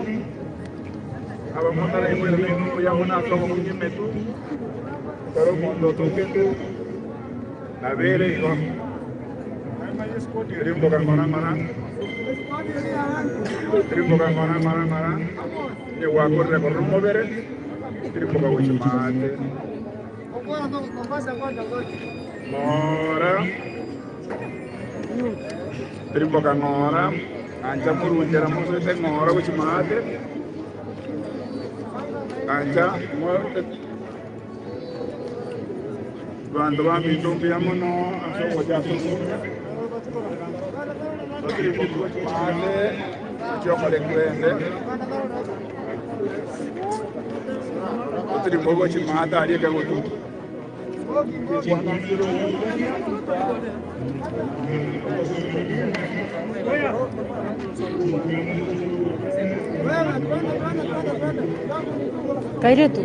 aba motara imwele ya mono asomo kunyemetu karo mondo toketu na bere iko rimbo kan mana ye wa corre por rumbo bere rimbo ka wuci maate mora rimbo kan ngora anja muru jara mo se ngora wuci maate anja mo Quando va mi tombiamo no, aso già tutto. Male, gioco le prende. Tutti di poco ci mata, aria che vuoi. Caire tu.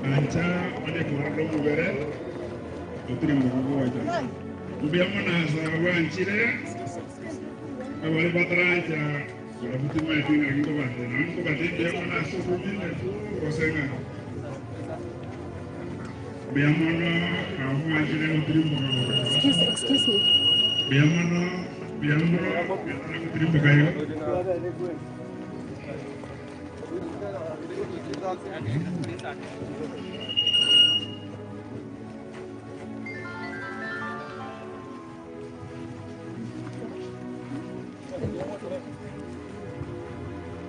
Anca oleh kurang mubere, putri mubu aja. Biamo nasa wancire, awal bateraja. Kalau putri mai tinggal gitu bante, nanti bante biamo nasa begini tu kosenga. Biamo no, kamu wancire putri mubu. Excuse me. Biamo no, putri mubu kayu.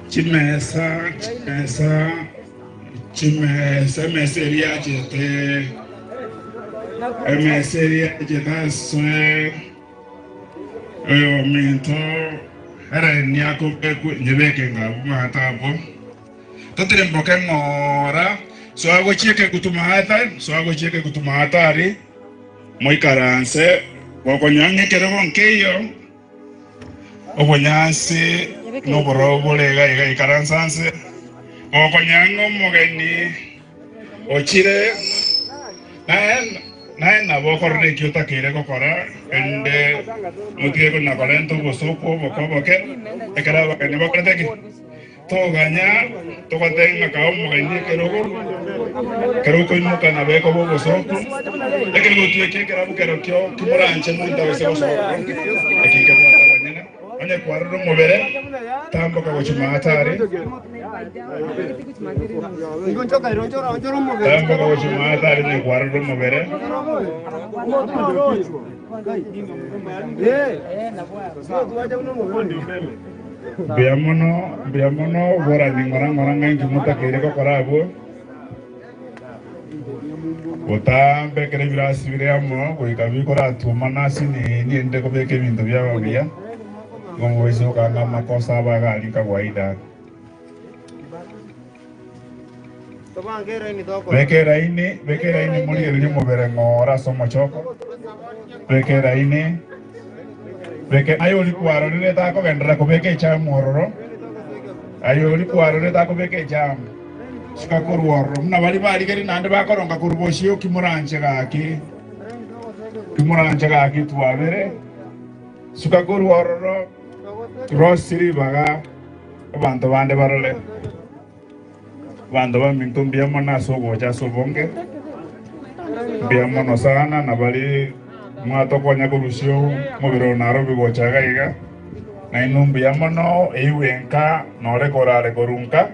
Chimesa meseria jete swe oyo minto era niako beku nyebeke ngabu matabo totere mboke ngora so ago cheke kutuma hatari moikaranse wakonyange kerego nkeyo okonyanse no borobole ga ikaransanse okonyango mogeni ochire na bokorne kyota kire kokora ende mutie ko nakorento bosoko bokoboke ekara bakani bakrete to ganya to katenga ka mogeni kero ko imuka na beko bosoko ekere mutie ke kera bukero kyo kimuranche munda bosoko ekike bwatanya ane kwarro mobere tambo ka gochima hatari tambo ka gochima hatari ne kwarro mobere biamono bora ngora ngangi muta kire ko korabo otambe kere virasi viramo ko ikabi kora tumana sini ni ende ko beke bintu bya bia como hizo kanga makosa bagali kawaida bekera ini muli ni mobere ngora somo choko bekera ini beke ayo likwaro ni ta ko gendra ko beke cha mororo ayo likwaro ni ta ko beke cha ska kurworo na bali keri nande ba koronga kurboshio kimuranje gaki tuavere suka kurworo rosiri baga bantu bande barole bantu ba mintum biamo na sogo cha sobonge biamo no sana na bali mwato konya kurusio mobiro naro bigo chaga iga na inum biamo no eiwenka no rekorare korunka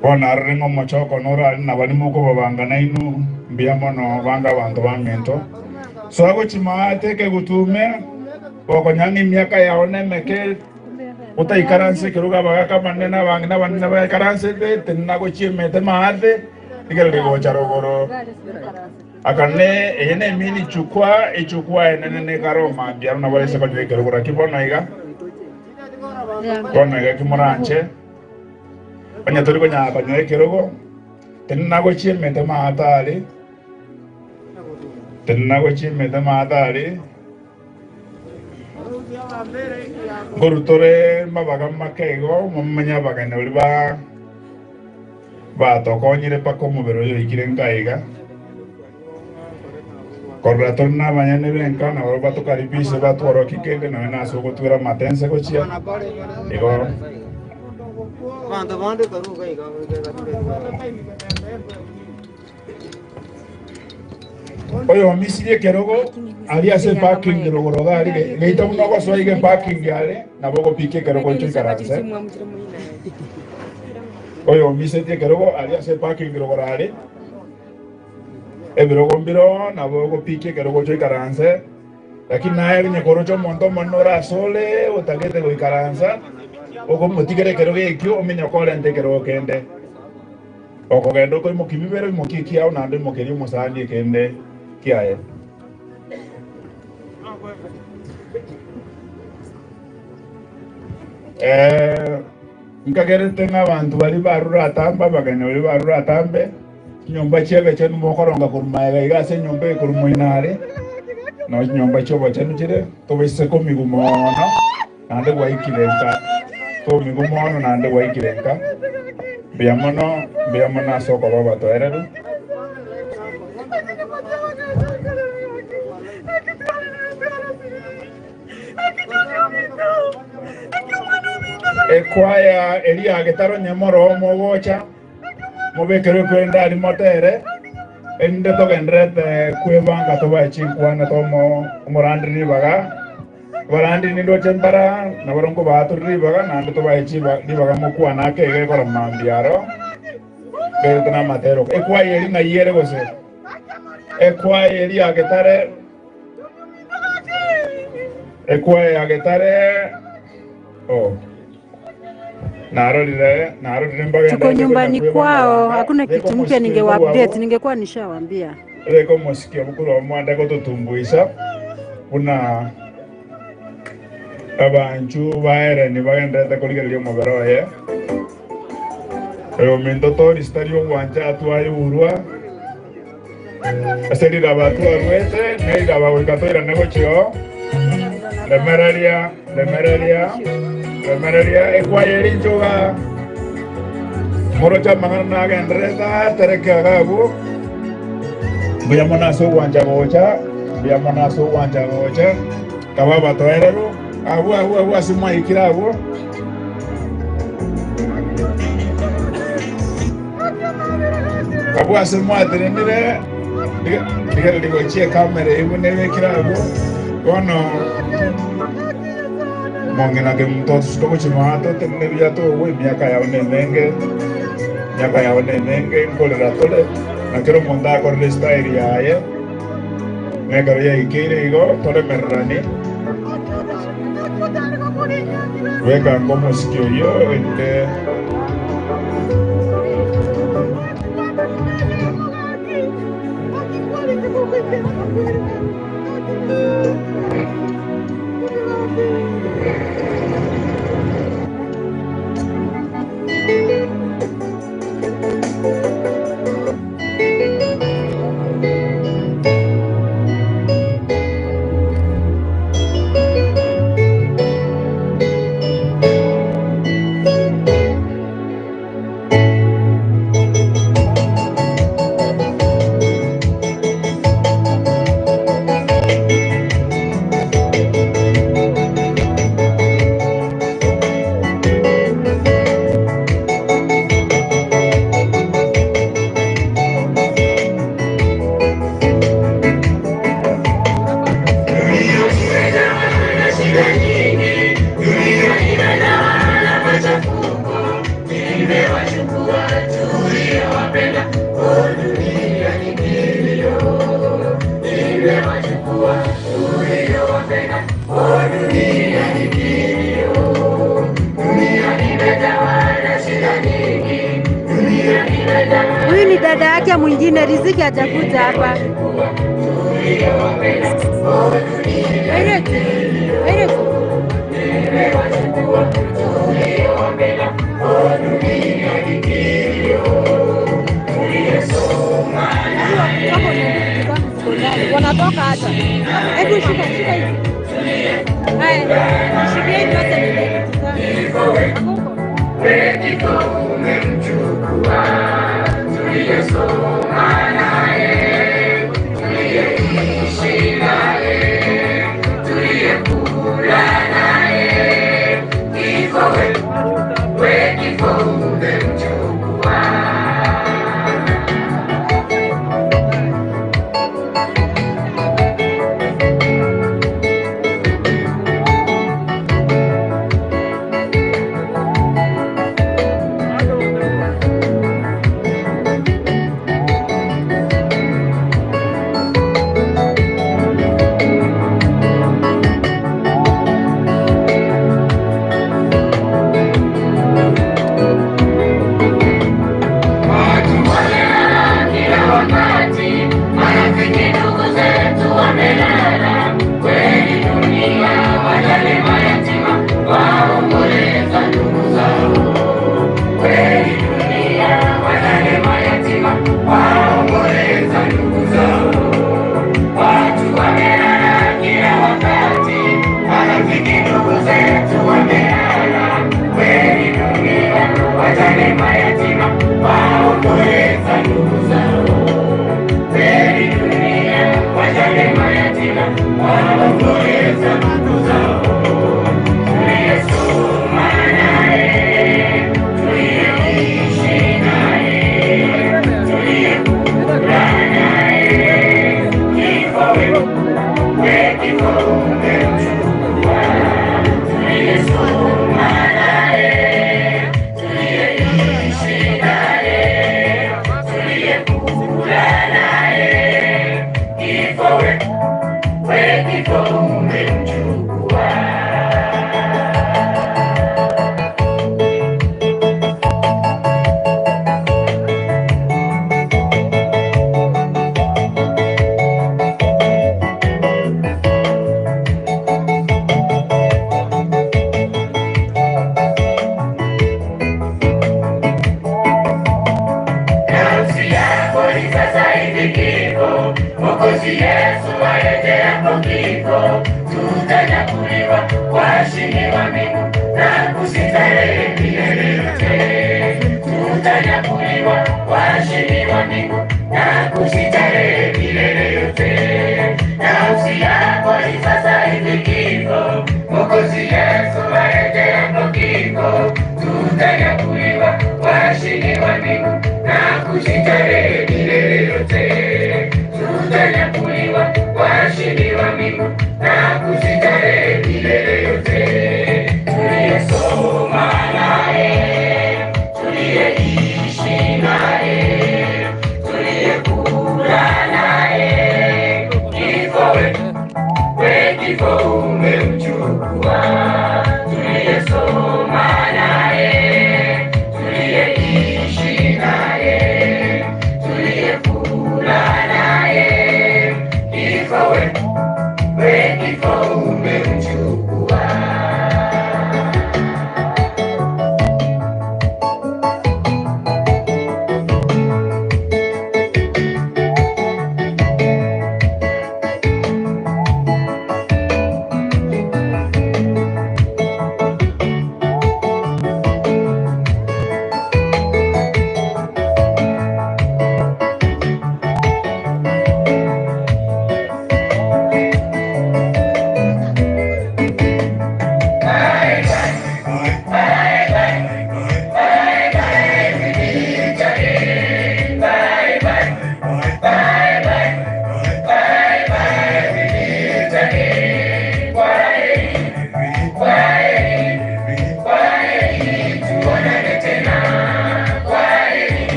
Bona rengo mochoko nora na bali muko babanga na inu biamo no banga bantu ba mento so ago chimate ke gutume oko nyangi miaka ya one meke uta ikaranse keruga baga kamane na bangina banina ba ikaranse de tenna go chimete maade igel go charogoro akane ene mini chukwa ene karo ma biamo na bali se ko de kerugora kibona iga bona iga kimuranche Panya tuli ko nya panya kerogo tenna go chimete maatari ngurutore mabaga makego mumanya bagana uri ba tokonyire pako mubero yo ikire nkaiga korrator na banyane benka na oro batukaribishe batworo kikenge na naso gutwira matense gochia igo oyo misirie kerogo ali ase parking rogoro gari geita muno go soige parking yale na bogo pike kerogo icho karanse oyo misirie kerogo ali ase parking rogoro ali ebirogo mbiro na bogo pike kerogo icho karanse lakini naye nyekorocho monto monora sole utagete go karansa ogo mutigere kerogo ekyo omenya kolente kerogo kende okogendo ko mukibibero mukiki au nande mukeri musandi kende kiaye nkagerete n'abantu bari barura atamba baganya bari barura atambe nyomba chebe chenu mokoronga kurumaega igase nyomba kurumuinare no nyomba chobo chenu chire to bese ko migumono nande waikirenka to migumono nande waikirenka biamono soko baba to eredu ekwaya elia getaro nyamoro mogocha mobekero kwenda ali motere ende to gendrete kwebanga to bachi kwana to morandi ni baga barandi ni do chembara na borongo baturi baga na to bachi ni baga mokwana ke ko mambiaro betna matero ekwaya eli na yere gose ekwaya elia getare ekwaya getare tuko nyumbani kwao, hakuna kitu mpya ningewa-update, ningekuwa nishawaambia. Leko mosikia mkuru wa mwanda koto tumbuisa kuna abanchu baere ni bagenda kolika lyo moberoye pero mindoto listario wanja atwaye urwa aseri rabatu arwete nei rabawikato ira negochio Lemeraria ekwayeri njoga morocha mangana gendreza tereke agabu biamona so wanja gocha kababa toereru abu asima ikirabu abu asima trenire diga chie kamera ibune ikirabu kono mongena ke mtoto sitoko chimato tenebia to we miaka ya nenge kolera tole na kero monda ko style yaye mega ya ikire igo tole merrani weka como sikio yo ende Huyu ni dada yake mwingine, Riziki hajakuja hapa. Wanatoka hata. Hebu shika hizi. Haya, nishikie nyote nilikutuka.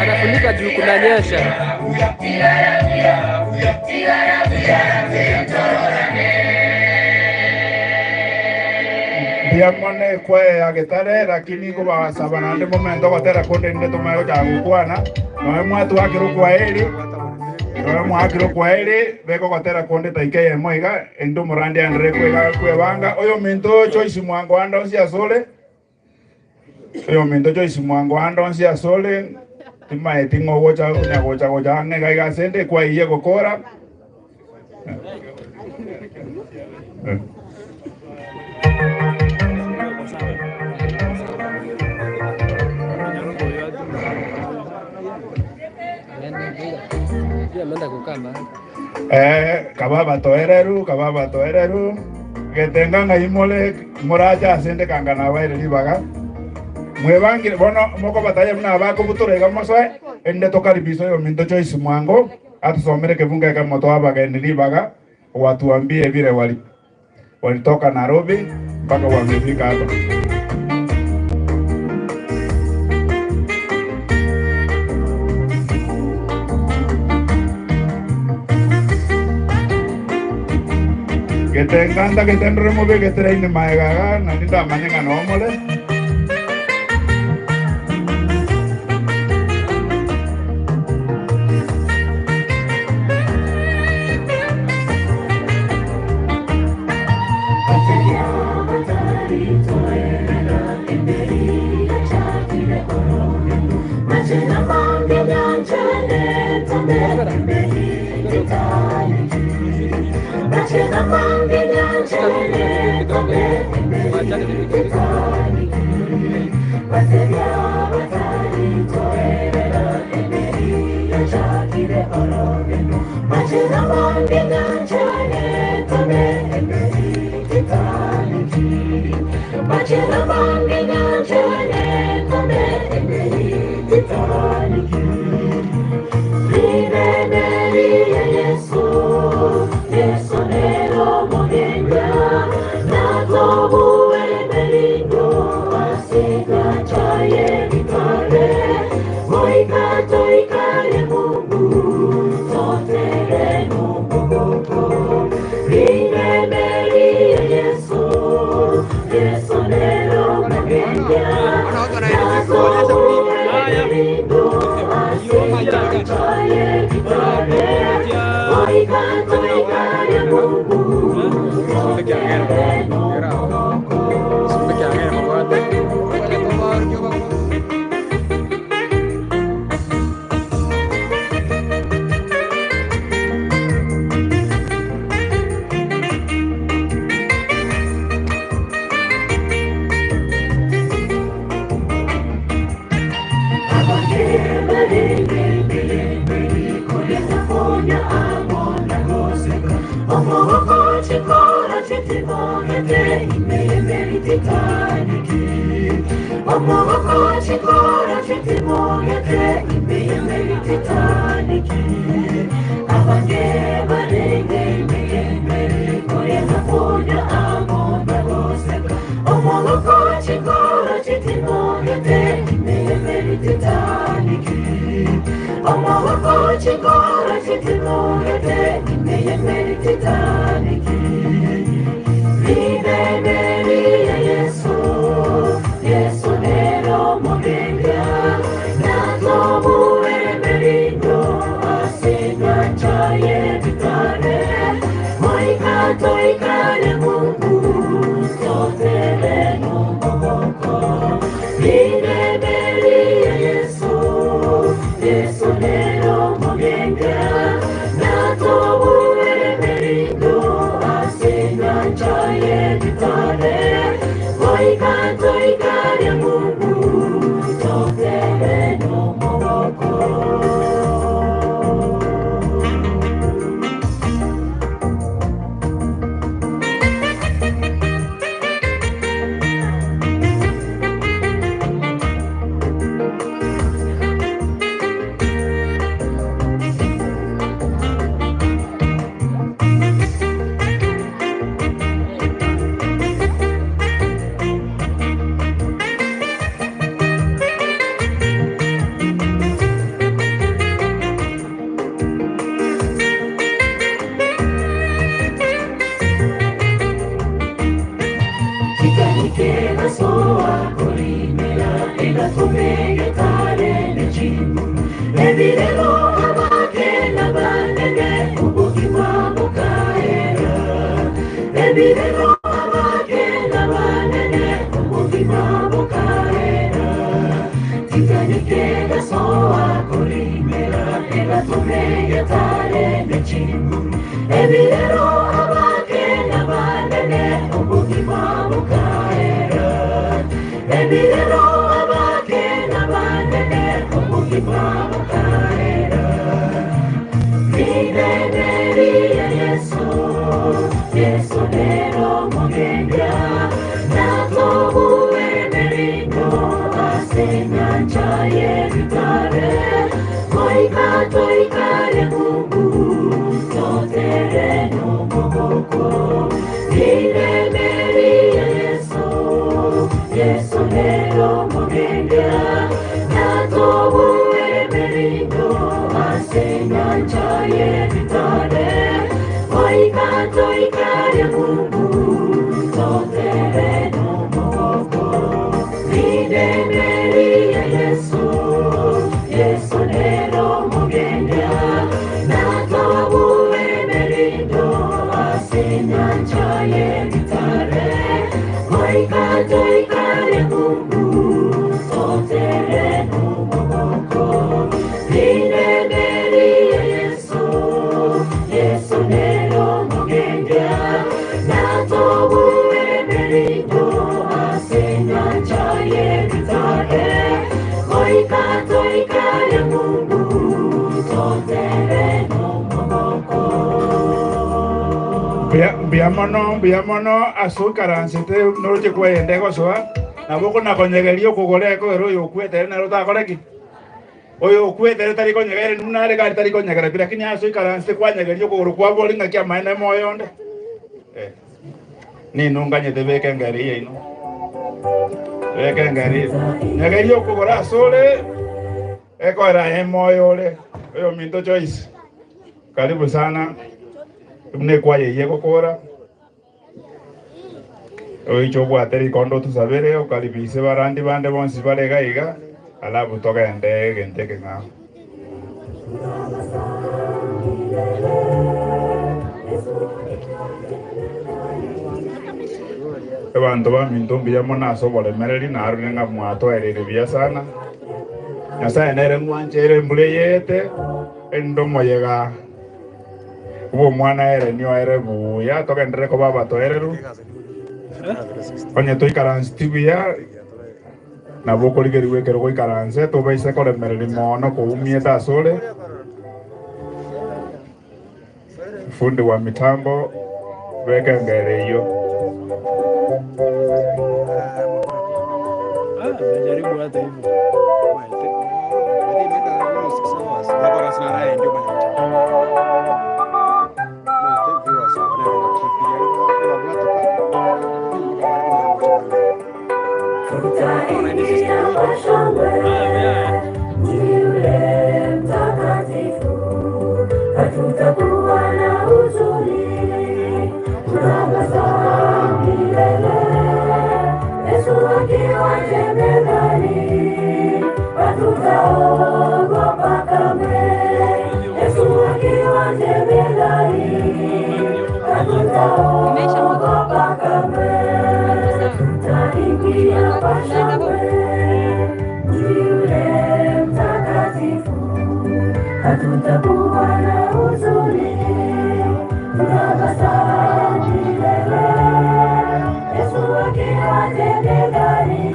Anafunika juu kunanyesha. Diamone kwe agitare lakini kuba sabana ndi momento gotera konde ndi tumayo ja gukwana no mwatu akiru kwa eri no mwakiro kwa eri beko gotera konde taike moiga endo murandi andre kwega kwebanga oyo minto choice mwango anda osia sole Yo minto Joyce Mwango andonsi asole tima etingo gocha nge gaiga sende kwa iye gokora. Kababa toereru que ahí moracha sende kangana baile libaga mwebangi bono moko bataya mna bako buture gamoso ende tokaribiso yo minto Joyce Mwango atusomere kevunga kama moto abaga ende libaga watuambie vile walitoka Nairobi mpaka wamefika hapa. Que te encanta que te remueve que te reine maegaga, nanita manenga no mole. Ebirero abagenda banene, umutima mukaera. Nikega soa kurimera ega tumege tare nechimu Ebirero abake nabanene ubugima bukaera Ebirero abake nabanene ubugima bukaera Nineneria Yesu Yesu nero mugendia Natobu emerino Asenyanja yevitare Toika toika remungu Totere no mogoko Nineneria Yesu Yesu nero mugendia Natobu emerino Asenyanja yevitare Toika toika remungu Totere no mogoko Nineneria Yesu Yesu nero mugendia Natobu emerindo Asenyanja yevitare Toika toika remungu Totere no mogoko Nineneria Yesu Yesu nero mugendia Natobu emerindo Asenyanja yevitare Toika toika remungu Totere no mogoko Biamono asukaransite noje kwende gosoa naboko nakonyegerio kugoreko ero yokwete na rotakoreki oyo kwete tari konyegere nunare gari tari konyegere lakini asukaransite kwanyegerio kugoro kwa boli ngakia maene moyonde ni nunganye tebeke ngari ino beke ngari nyegerio kugora sole eko era emoyole oyo Minto Joyce karibu sana mne kwa yeye kokora oicho bwateri kondo tusabere ukalibise barandi bande bonsi barega iga alabu toka ende gente nga abantu ba Minto mbiyamo naso bole mereri naru nga mwato erere bia sana nyasa nere mwanchere mbule yete endo moyega ubo mwana ere nyo ere buya toka ndere ko baba to ereru onye to ikaranstibia na boko ligeriwe kero ko ikaranse to baise ko mereri mono ko umieta sole fundi wa mitambo weka ngere hiyo Najaribu hata hivyo. Lakini ndio ndio 6 hours. Bora sana raha ndio maana. Tutaingia mashangwe Yule mtakatifu Hatutakuwa na huzuni Tunabasa milele Yesu akiwa jemedari Hatutaogopa kamwe Yesu akiwa jemedari Hatutaogopa kamwe Tutaingia mashangwe Yule mtakatifu Hatutakuwa na huzuni Tunabasa milele Yesu akiwa jemedari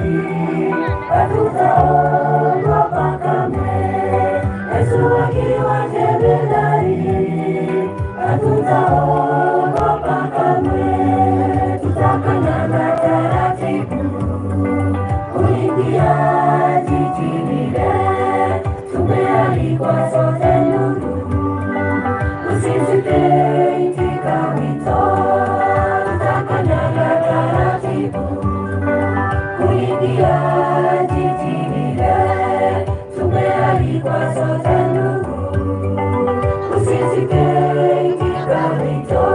Hatutaogopa kamwe Yesu akiwa jemedari Hatutaogopa kamwe Tutakanyaga taratibu kuingia jiji lile Tumealikwa sote ndugu Usisite itika wito Tutakanyaga taratibu kuingia jiji lile Tumealikwa sote ndugu Usisite itika wito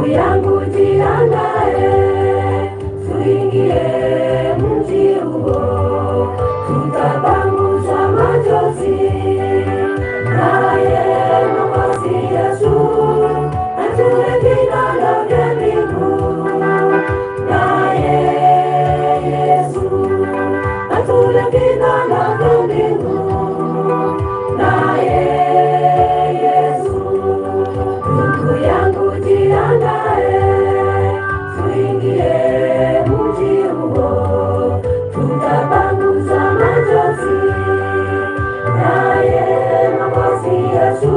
ndugu yangu jiandae, tuingie mji huo, tutapanguza machozi, naye Mwokozi Yesu atulete nalo vya mbingu, naye Yesu atulete nalo vya mbingu, naye Yesu. Ndugu yangu jiandae, tuingie mji huo, tutapanguza machozi, naye Mwokozi Yesu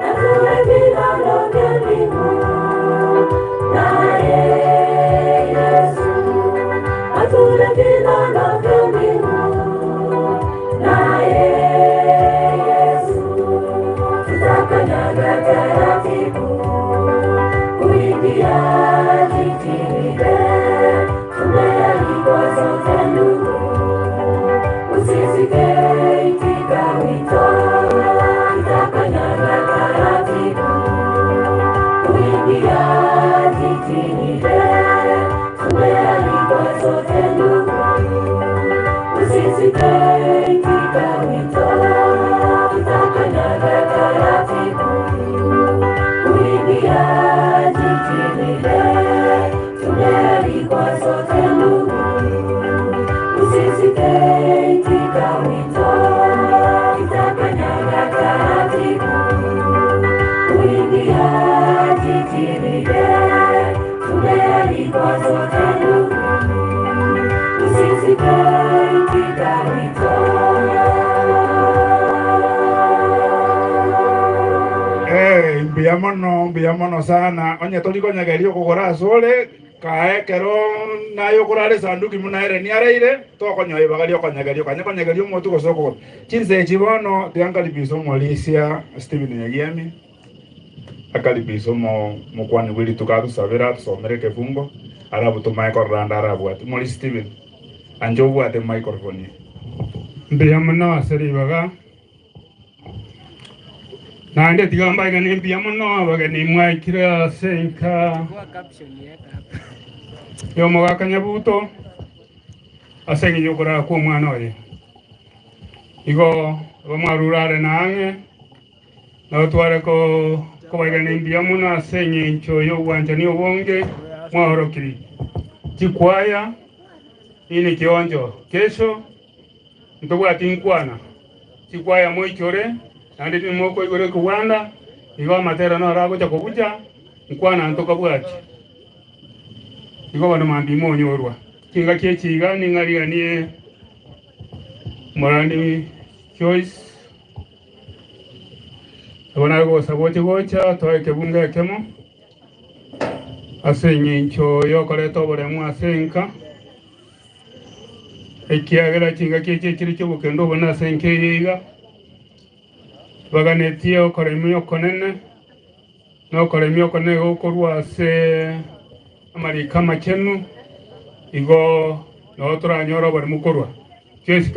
atulete nalo vya mbingu, naye Yesu atulete nalo vya mbingu, naye Yesu. Tutakanyaga taratibu kuingia jiji lile, tumealikwa sote ndugu, usisite itika wito. Tutakanyaga taratibu kuingia jiji lile, tumealikwa sote ndugu, usisite itika wito. Tutakanyaga taratibu kuingia jiji lile, tumealikwa sote ndugu, usisite itika wito. Tutakanyaga taratibu kuingia jiji lile, tumealikwa sote ndugu, usisite itika wito. Mbiamono sana onye toliko nyagerio kugora sole kaekero nayo kurare sanduki munaire ni areire to konyo ibagario konyagerio konyagerio motu gosoko chinse chibono tiangali biso molisia Steven Nyagiami akali biso mokwani wili tukatu sabira tusomere kefungo arabu to Michael Randa arabu ati moli Steven anjobu ate microphone Mbiamono aseri baga nande tigamba igani mbiamono baga ni mwaikira senka yo mwaka nyabuto asengi yokora ko mwana oye igo bamarurare nange no tware ko bagani mbiamono asengi ncho yo wanja ni obonge mwarokiri chikwaya ini kionjo kesho ntobwa tinkwana chikwaya moichore andi timoko igore kuwanda igo matera no rago cha kubuja nkwana ntoka bwati igo bano mambi monyorwa kinga kyechiga ningaliganie morani choice abona go sabote gocha toike bunga kemo asenye ncho yokore tobore mu asenka ekiagera kinga kyechiri cyo bukendo bona asenke yiga baganetiye okoremio konene no koremio konene okorwa se amarika makenu igo no turanyoro bari mukorwa cyese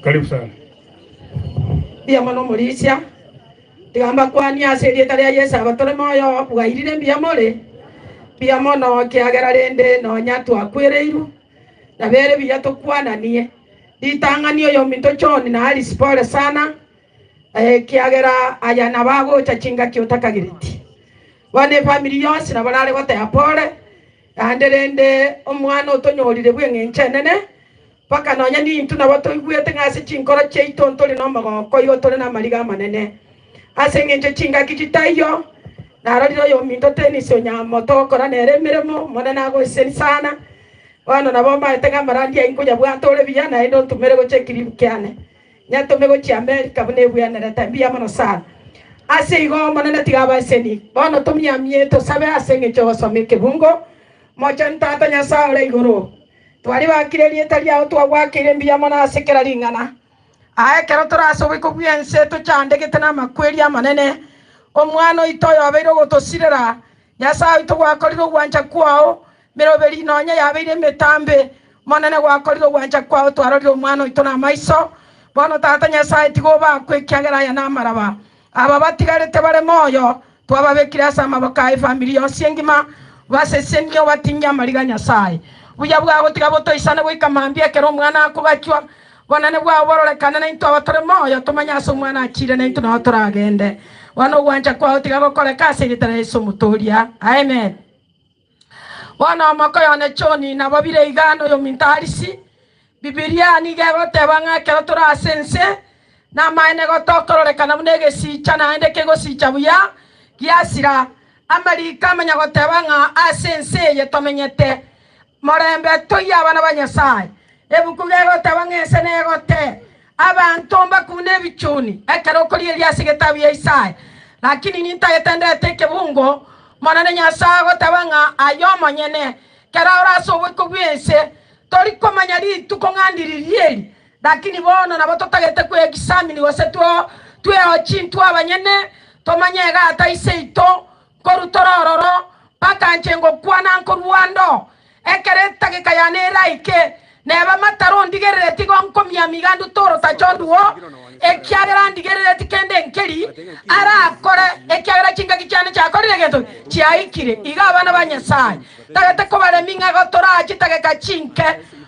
karibu sana Mbiamono Morisia tigamba kwani aserie taria Yesu abatore moyo bwairire mbiamore Mbiamono kiagera rende no nyatu akwireiru na bere biya tukwananie ditanganio yo minto choni na hali spore sana kiagera aya nabago chachinga kiotakagiriti wane family yose na barare bate apore anderende omwana otonyorire bwenge nene paka nonya ni intu na bato igwete ngase chinkora cheito ntole no magoko yo tole na mariga manene asenge chinga kichitayo na roriro yo minto tennis onya moto kora nere miremo mona nago sen sana wana na bomba etenga marandi inkuja bwatole biyana endo tumere go chekiri kyane nyato mego chi America bune buyana na tambia mono sana ase igo manana tigaba seni bono tumia mieto sabe asenge cho someke bungo mocha ntata nya saure igoro twari bakireri etali aho twagwakire Mbiamono asekera ringana ae kero turasobe ko byense to chande getana makweri amanene omwana itoyo abeiro gotosirera nyasaye to gwakoriro gwancha kwao miroberi nonya yabeire metambe monene gwakoriro gwancha kwao twaroriro omwana ito na maiso bono tata nyasaye tigo bakwekagera ya namaraba aba batigarete bare moyo twababekira sama bakai family yose ngima basesenyo batinya mariga Nyasaye buya bwago tigabo toisana wikamambia kero mwana akugachwa bonane bwa bororekana na into abatore moyo tumanya so mwana akire na into na turagende wano gwanja kwa tigago kole kasi litare Yesu mutoria amen. Wana makoyo ne choni na babire igano yo mintarisi Biblia ni gego tebanga kero tora sense na maene go tokoro kana munege si chana ende kego si chabuya giasira Amerika manya go tebanga asense ye tomenyete morembe toya bana banyasaye ebuku gego tebanga esene go te abantu mbakune bichuni ekero koli eliasigetabi Isaya lakini nitayetende teke bungo Manane Nyasaye go tebanga ayomo nyene kera oraso bwo bwense tori komanyari tukongandiririe lakini bono na batotagete ku examine wose twe ochintu abanyene tomanyega ataiseito korutorororo paka nchengo kwana nkorwando ekereta ke kayane raike neba mataro ndigerere tigonkomya migandu toro tachonduo ekyagera ndigerere tikende nkeri ara kore ekyagera kinga kichane chakorire gento chiaikire iga abana banyasaye tagete ko bare minga gotora chitage kachinke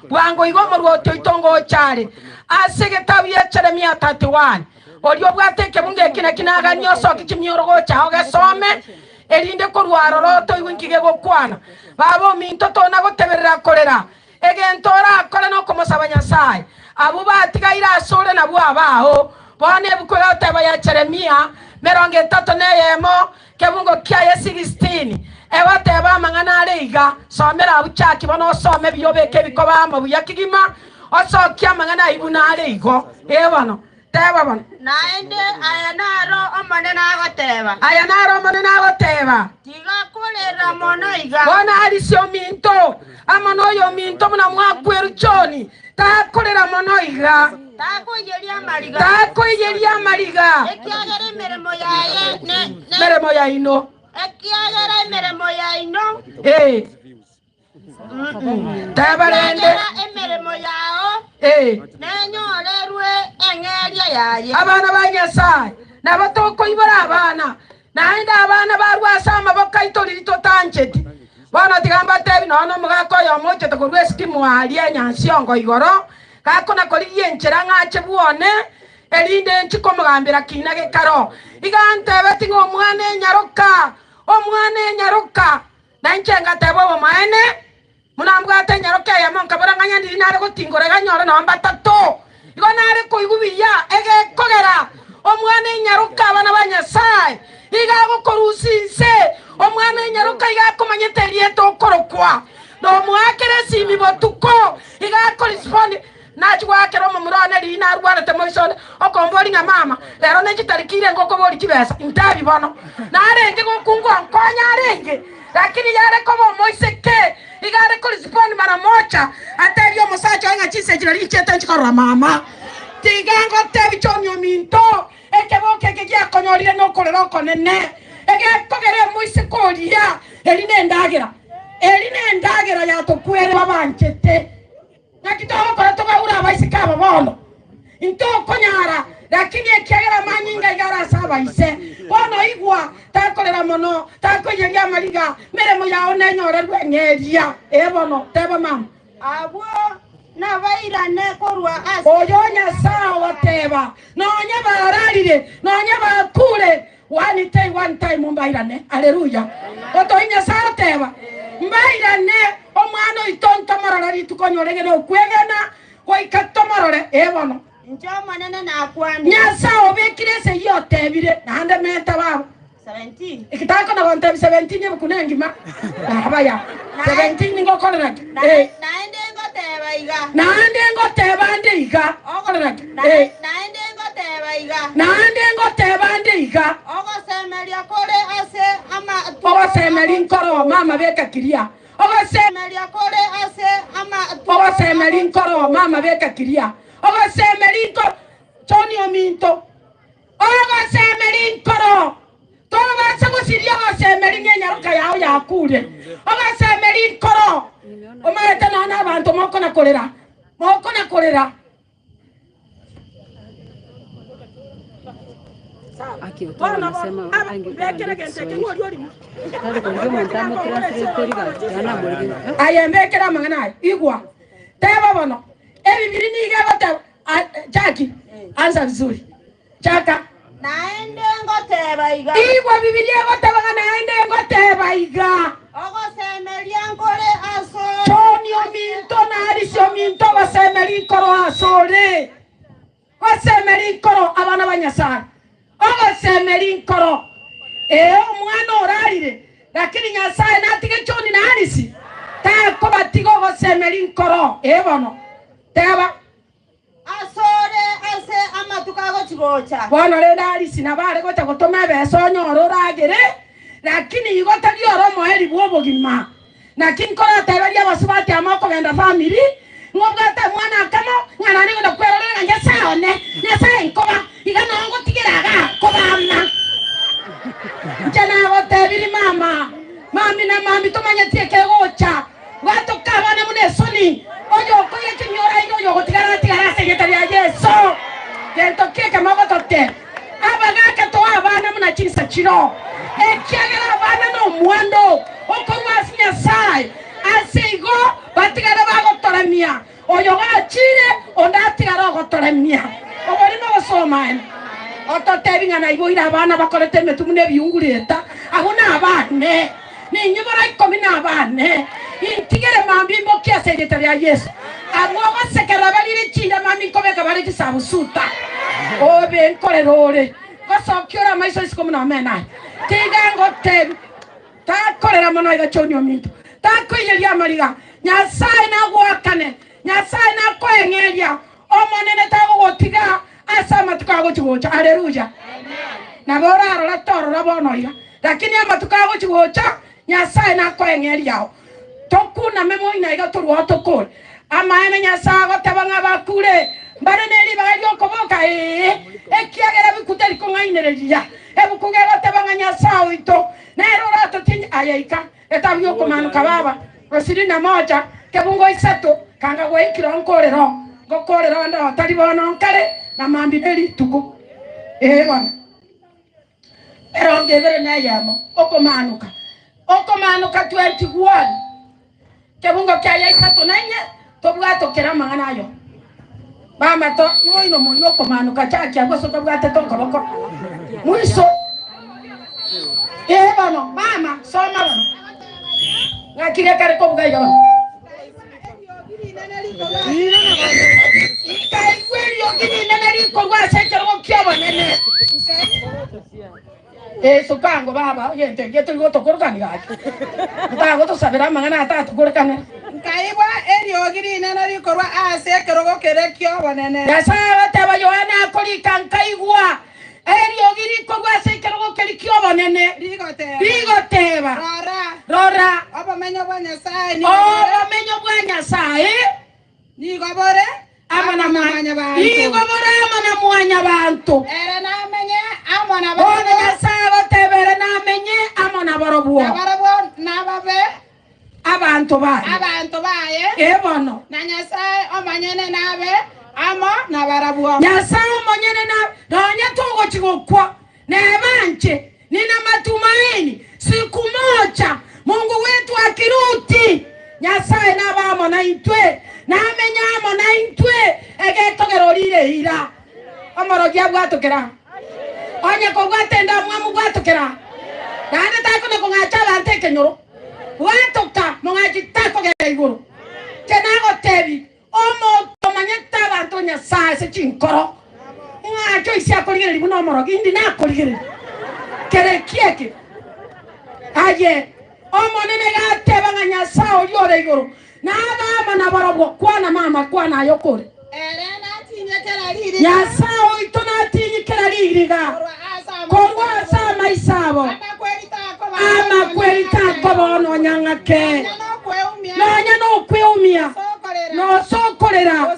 bwango igomo rwoto itongo chare asegetabiye Jeremia 31 olio bwateke bunge kina nyoso kichimyorogo chaho gasome erinde ko rwaroroto iwinkige gokwana babo minto tona goteberera korera egentora akora no kumusaba Nyasaye abo batigaira asore na bwabaho bone bukora teba ya Jeremia 31 kebungo kya 16 ewa teba mangana reiga somera abuchaki bono some biyobeke bikoba amabuya kigima osokya mangana ibuna reigo ebano teba bano naende ayanaro omanena agoteba tiga kolera monoiga bona alisio minto amano yo minto muna mwakweru choni takolera monoiga takoyeria mariga ekiagere meremo yaye meremo ya ino ekiagere meremo ya ino tabarende emeremo yao nenyorerwe engeria yaye abana ba Nyasaye nabatoko ibara abana naenda abana barwasa amaboko itorito tancheti bana tigamba tebi nono mugako yo moche tokurwe skimu ali enyansiongo igoro kakona koliye enchera ngache buone elinde nchiko mugambira kina gekaro igante betingo omwana enyaroka na nchenga tebo maene munambwate nyaroka ya monka baranganya ndi nare gotingore ganyore no mbatato igonare koigubiya ege kogera omwana enyaroka abana ba Nyasaye iga gokorusinse omwana enyaroka iga komanyeterie to korokwa no mwakere simi botuko iga correspond nachwa kero mumurone rina rwara temoisone okombori nga mama lero nechitarikire ngoko bori kibesa intabi bono narenge gokungo nkonya arenge lakini yare kobo moiseke igare correspond mara mocha atebyo musacha nga chisejira lichete nchikora mama tigango tebi chomyo minto ekeboke kegya konyorire no kolero konene ege kogere muisikoria eline ndagera ya tokwere babanchete nakitoro kora toka ura baisika babono into konyara lakini ekiagera manyinga igara saba ise bono igwa takolera mono takoyeria mariga meremo yao nenyorerwe ngeria ebono teba mama abo na bairane korwa as oyonya sawa teba nonya bararire nonya bakure one time mbairane haleluya otoinya sawa teba mbairane omwana itonto mararari tukonyoregere okwegena oikatomorore ebono njo manene na kwani nyasa obekire se yotebire nande meta babo 17 ikitako na 17 yebukunengima abaya 17 ngokorera naende ngoteba iga okorera naende ngoteba iga ogosemeria kore ase ama ogosemeri nkoro mama beka kiria ogosemeria kore ase ama ogosemeri nkoro mama beka kiria ogosemeri nkoro choni ominto ogosemeri nkoro toba sagusiria ogosemeri nyenyaruka yao yakure ogosemeri nkoro omarete nona abantu moko na kolera Akiotoa anasema bekere gente kingori ori tari kwa mantamo translate ga yana borgi ayembekera mangana igwa teba bono ebibiri ni gabata Jackie anza vizuri chaka naende ngoteba iga igwa bibiri ngoteba naende ngoteba iga ogosemeria nkore aso Tonio minto na arisio minto gosemeri koro asore gosemeri koro abana banyasara ogosemeri koro omwana orarire lakini nyasaye natige choni na arisi ta ko batigo gosemeri koro bono teba asore ase amatukago chigocha bono le arisi na bare gocha gotoma beso nyoro ragere lakini igota lioro moeri bwobogima na kinkora tabaria basubati amako benda family ngobata mwana kama ngana ni goda kwero na nyasaone nyasaye nkoba igana ngo tigeraga kobama jana wote mama mami na mami tumanya tieke gocha wato kabana mune soni oyo koye kinyora iyo yo tigara secretary ya Yesu gento keke magotote abaga ka to abana muna chinsa chiro ekiagera abana no mwando okorwa Nyasaye asigo batigara bagotoramia oyo gachire ondatigara gotoramia obori no gosoma ototebi na ibo ira abana bakorete metumune biungureta abona abane ni nyibora ikomina abane intigere mambi mokia secretary ya Yesu amwoga sekera balire chinda mami komeka bali kisabusuta obe nkorerore gosokiora maiso isikomuna amena tigango tebi takorera mono iga chonio minto takoiyeria mariga nyasaye na gwakane nyasaye na kwengeria omonene tagogotiga asama tukago chigocha haleluya amen na bora arora toro rabono iga lakini amatukago chigocha nyasaye na kwengeria tokuna memo ina iga turuo tokore amaene nyasaye gotabanga bakure mbarene libaga yokoboka ekiagera bikuteri kongainereria ebukugera tabanga nyasaye ito nerora totinyi ayaika etabyo komanuka baba rosiri na moja kebungo isato kanga gweikiro nkorero gokorero ndo tari bono nkare na mambi beri tuko bana pero ngebere na yamo okomanuka 21 kebungo kya isato nanye tobwato kera mangana yo mama to moino moyo okomanuka chaki agoso tobwate to koboko mwiso bano mama soma bano ngakire kare ko bugayo kai kweli yogini nene ko gwa sekero ko kyoba nene sukango baba yente geto goto korkani gaji ta goto sabera mangana ta to korkani kaibwa eri ogiri nene ko sekero ko kere kyoba nene yasa taba yoana koli kankaigwa eri ogiri ko gwa sekero ko kere kyoba nene rigoteba rora oba menyo bwa nyasaye ni gobore amana mwanya bantu era na menye amana bona nyasaye tebere na menye amana borobuo na babe abantu baye bono na nyasaye omanyene nabe amo na barabuo nyasaye omanyene na donya tongo chigokwa nebanche nina matumaini siku moja Mungu wetu akirudi nyasaye nabamo na intwe namenyamo na intwe egetogerorire ira omorogia bwatokera onye ko gwatenda mwamu bwatokera nane takone ko ngacha bante kenyoro bwatoka mongaji takogera iguru kenago tebi omo tomanyeta bantu nyasaye se chinkoro ngacho isia koligere libuno omorogi ndi na koligere kere kieke aye omo nene gateba nga nyasaye yore iguru na baba na barabo kwana mama kwana ayokore nyasaye ito natinyikera liriga korwa sa maisabo ama kweli tako bono nyangake nonya no kweumia no sokorera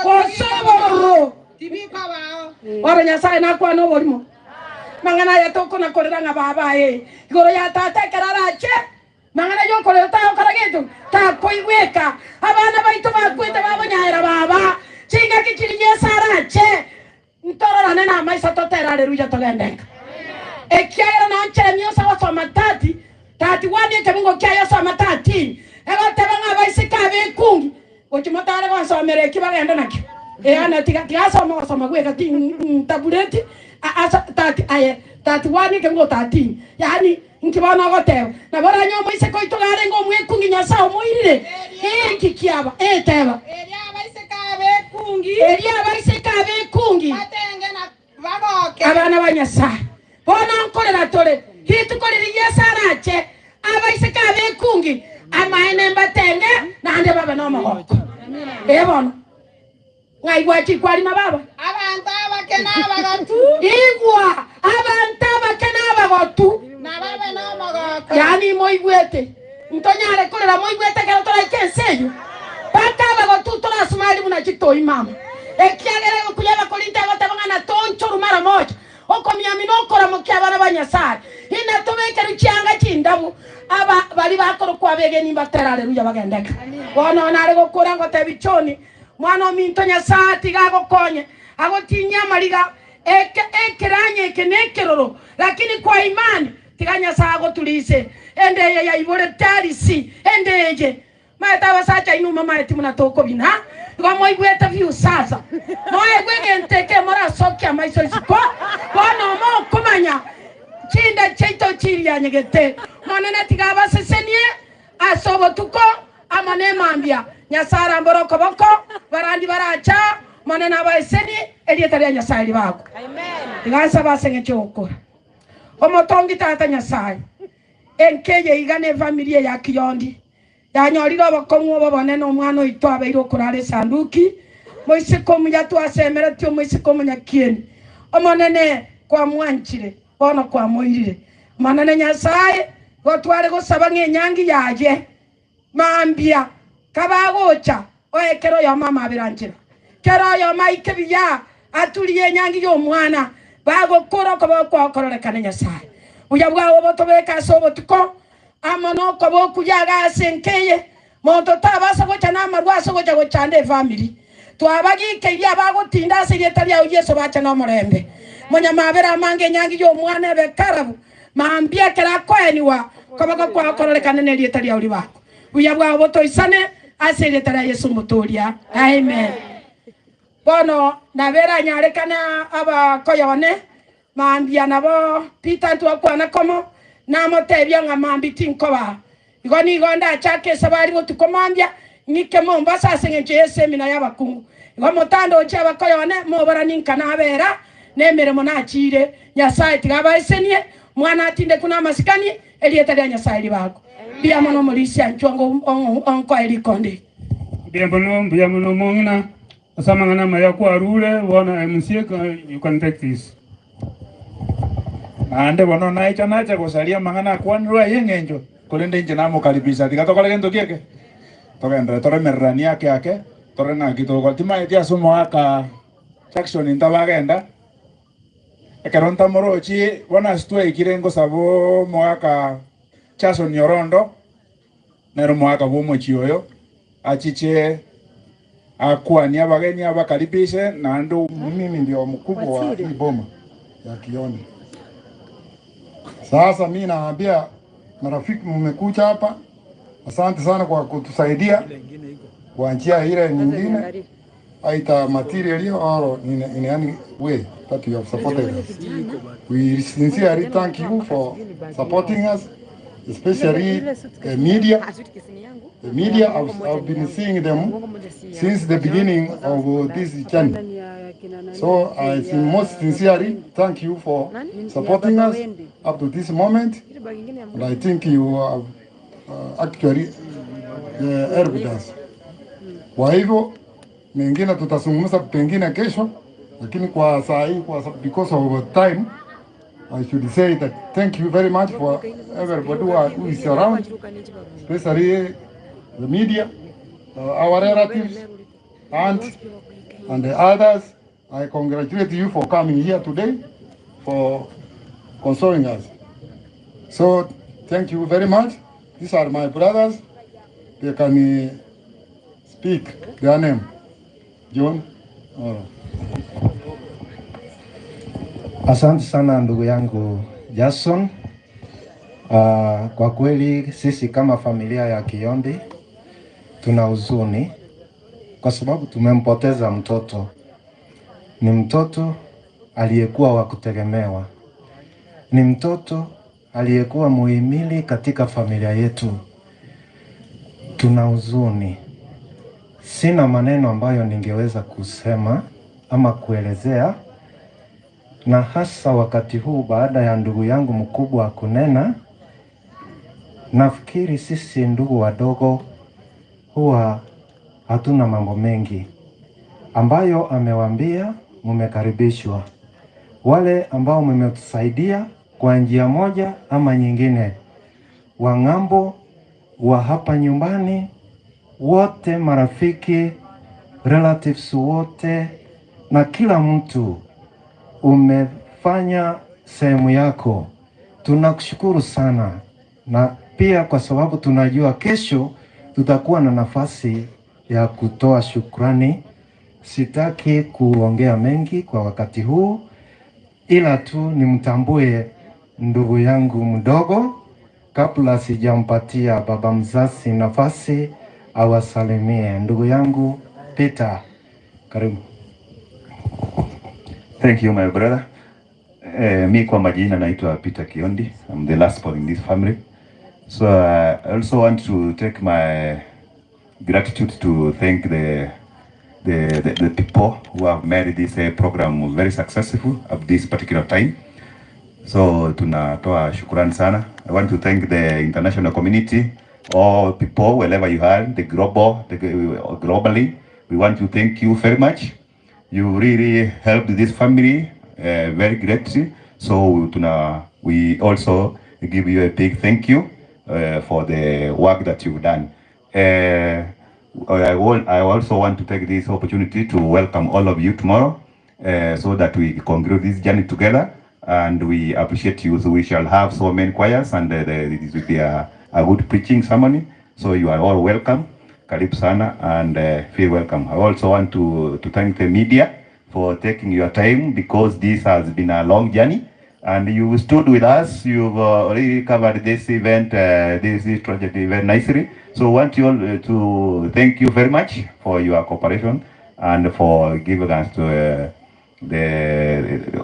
kosoboro ora nyasaye nakwa no borimo mangana ya toko na korera nga baba igoro ya tata kerarache mangana yo korera ta okarageto ta koiweka abana baito bakwete babanyahera baba chinga kichiriye sarache ntororane na maisa totera haleluya togendeka ekiagera na nchere sawa soma 31 ekebingo kya soma 13 ego tebanga baisika bekungi ochimotare basomere kibagenda nakyo ana tiga soma gweka tabuleti asa 31 kengo 13 yani nkibana goteo na bora nyomo iseko itogare ngo mwekungi nyasa moirire kikiaba teba eria baiseka bekungi Atenge na bagoke. abana banyasa bona nkorera tore hitukorera yesarache abaiseka bekungi amaene mbatenge nande baba no magoko bona ngai gwachi kwali mababa Abantu abakena abagatu. igwa abantu abakena abagotu Na babe no magoko. yani moigwete ntonyare korera moigwete kero tora ikenseyo paka abagotu tora smali muna chitoi mama ekiagere kuyaba kolinta batabanga na toncho mara moja okomya minokora mukyabana banyasari ina tobekera cyanga kindabu aba bali bakoro kwabege nimba teraleluya bagendeka bona nare gokora ngo tebichoni mwana minto nyasati gagokonye agotinya mariga ekeranye kenekeroro lakini kwa imani tiganya sago tulise endeye ya ibore tarisi endeje maeta basacha inuma maeti munatoko bina ngomo igweta view sasa moye gwegenteke mora sokya maiso siko bona mo kumanya chinda cheito chiria nyegete monene tigaba sesenie asobo tuko amane mambia nyasara mboroko boko barandi baracha monene abaeseni elieta ya nyasari bako amen tigansa basenge chokora omotongi tata nyasari enkeye igane familia ya Kiyondi yanyoriro abakomwo babone no mwana oito abeiro kurare sanduki moisiko munya twasemera tyo moisiko munya kieni omonene kwa mwanchire bono kwa moirire manene nyasaye gotware gosaba ngenyangi yaje mambia kabagocha oekero ya mama abiranjira kero ya maike biya atuliye nyangi yo mwana bagokora ko bakorore kane nyasaye uya bwawo botobeka sobo tuko amano ko bokuyaga senkeye monto tabasa gocha na marwaso gocha gochande family twabagi keya bagotinda secretary ya Yesu bacha no morembe monya mabera mange nyangi yo mwana be karabu mambia kera kweniwa ko bagokwa korore kane ne secretary ya uri bako uya bwawo botoisane secretary ya Yesu mutoria amen bono nabera nyarekana aba koyone mambia nabo Peter twakwana komo namotebya ngamambi tinkoba igoni gonda chake sabari gotukomambya nike Mombasa sengeje semina y'abakungu igomotando cyaba koyone mobara ninkana abera nemeremo nakire nyasaye tigabaisenie mwana atinde kuna masikani elieta ya nyasaye bako bia mono molisia nchongo onko elikonde bia mono mongina asamangana maya kwa rule wana MC you can take this ande bono nacha gosalia mangana kwanrua yengenjo kolende nje namo kalibisa tikatokole gento kieke togendre tore merrania kiake tore na kitoko tima etia sumo aka section intabagenda ekeronta morochi bona stue ikirengo sabo moaka chaso nyorondo nero moaka bomo chioyo achiche akwani abageni abakalibise na ndo mimi ndio mkubwa wa hii boma ya Kiyondi. Sasa mimi naambia marafiki mmekuja hapa, asante sana kwa kutusaidia kwa njia ile nyingine, aita material or in any way that you have supported us. We sincerely thank you for supporting us, especially the media. The media, I've been seeing them since the beginning of this channel. So I most sincerely thank you for supporting us up to this moment. And I think you have actually helped us. Kwa hivyo mengine tutazungumza pengine kesho, lakini kwa saa hii because of time I should say that thank you very much for everybody who is around, especially the media, our relatives, aunts, and the others. I congratulate you for coming here today, for consoling us. So, thank you very much. These are my brothers. They can speak their name. John. Asante sana ndugu yangu Jason. Kwa kweli sisi kama familia ya Kiondi tuna huzuni kwa sababu tumempoteza mtoto. Ni mtoto aliyekuwa wa kutegemewa. Ni mtoto aliyekuwa muhimili katika familia yetu. Tuna huzuni. Sina maneno ambayo ningeweza kusema ama kuelezea, na hasa wakati huu baada ya ndugu yangu mkubwa kunena. Nafikiri sisi ndugu wadogo huwa hatuna mambo mengi ambayo amewaambia. Mumekaribishwa wale ambao mmetusaidia kwa njia moja ama nyingine, wa ng'ambo, wa hapa nyumbani, wote marafiki, relatives wote, na kila mtu umefanya sehemu yako. Tunakushukuru sana, na pia kwa sababu tunajua kesho tutakuwa na nafasi ya kutoa shukrani. Sitaki kuongea mengi kwa wakati huu, ila tu nimtambue ndugu yangu mdogo kabla sijampatia baba mzazi nafasi awasalimie. Ndugu yangu Peter, karibu. Thank you my brother. Mi kwa majina naitwa Peter Kiondi. I'm the last born in this family. So I also want to take my gratitude to thank the people who have made this program very successful at this particular time. So tunatoa shukrani sana. I want to thank the international community, all people wherever you are, globally. We want to thank you very much. You really helped this family very greatly. So we also give you a big thank you for the work that you've done. I also want to take this opportunity to welcome all of you tomorrow, so that we conclude this journey together, and we appreciate you. So we shall have so many choirs, and this will be a good preaching ceremony. So you are all welcome. Karibu sana, and feel welcome. I also want to thank the media for taking your time, because this has been a long journey, and you stood with us. You've already covered this event, this project event nicely. So I want you all to thank you very much for your cooperation and for giving us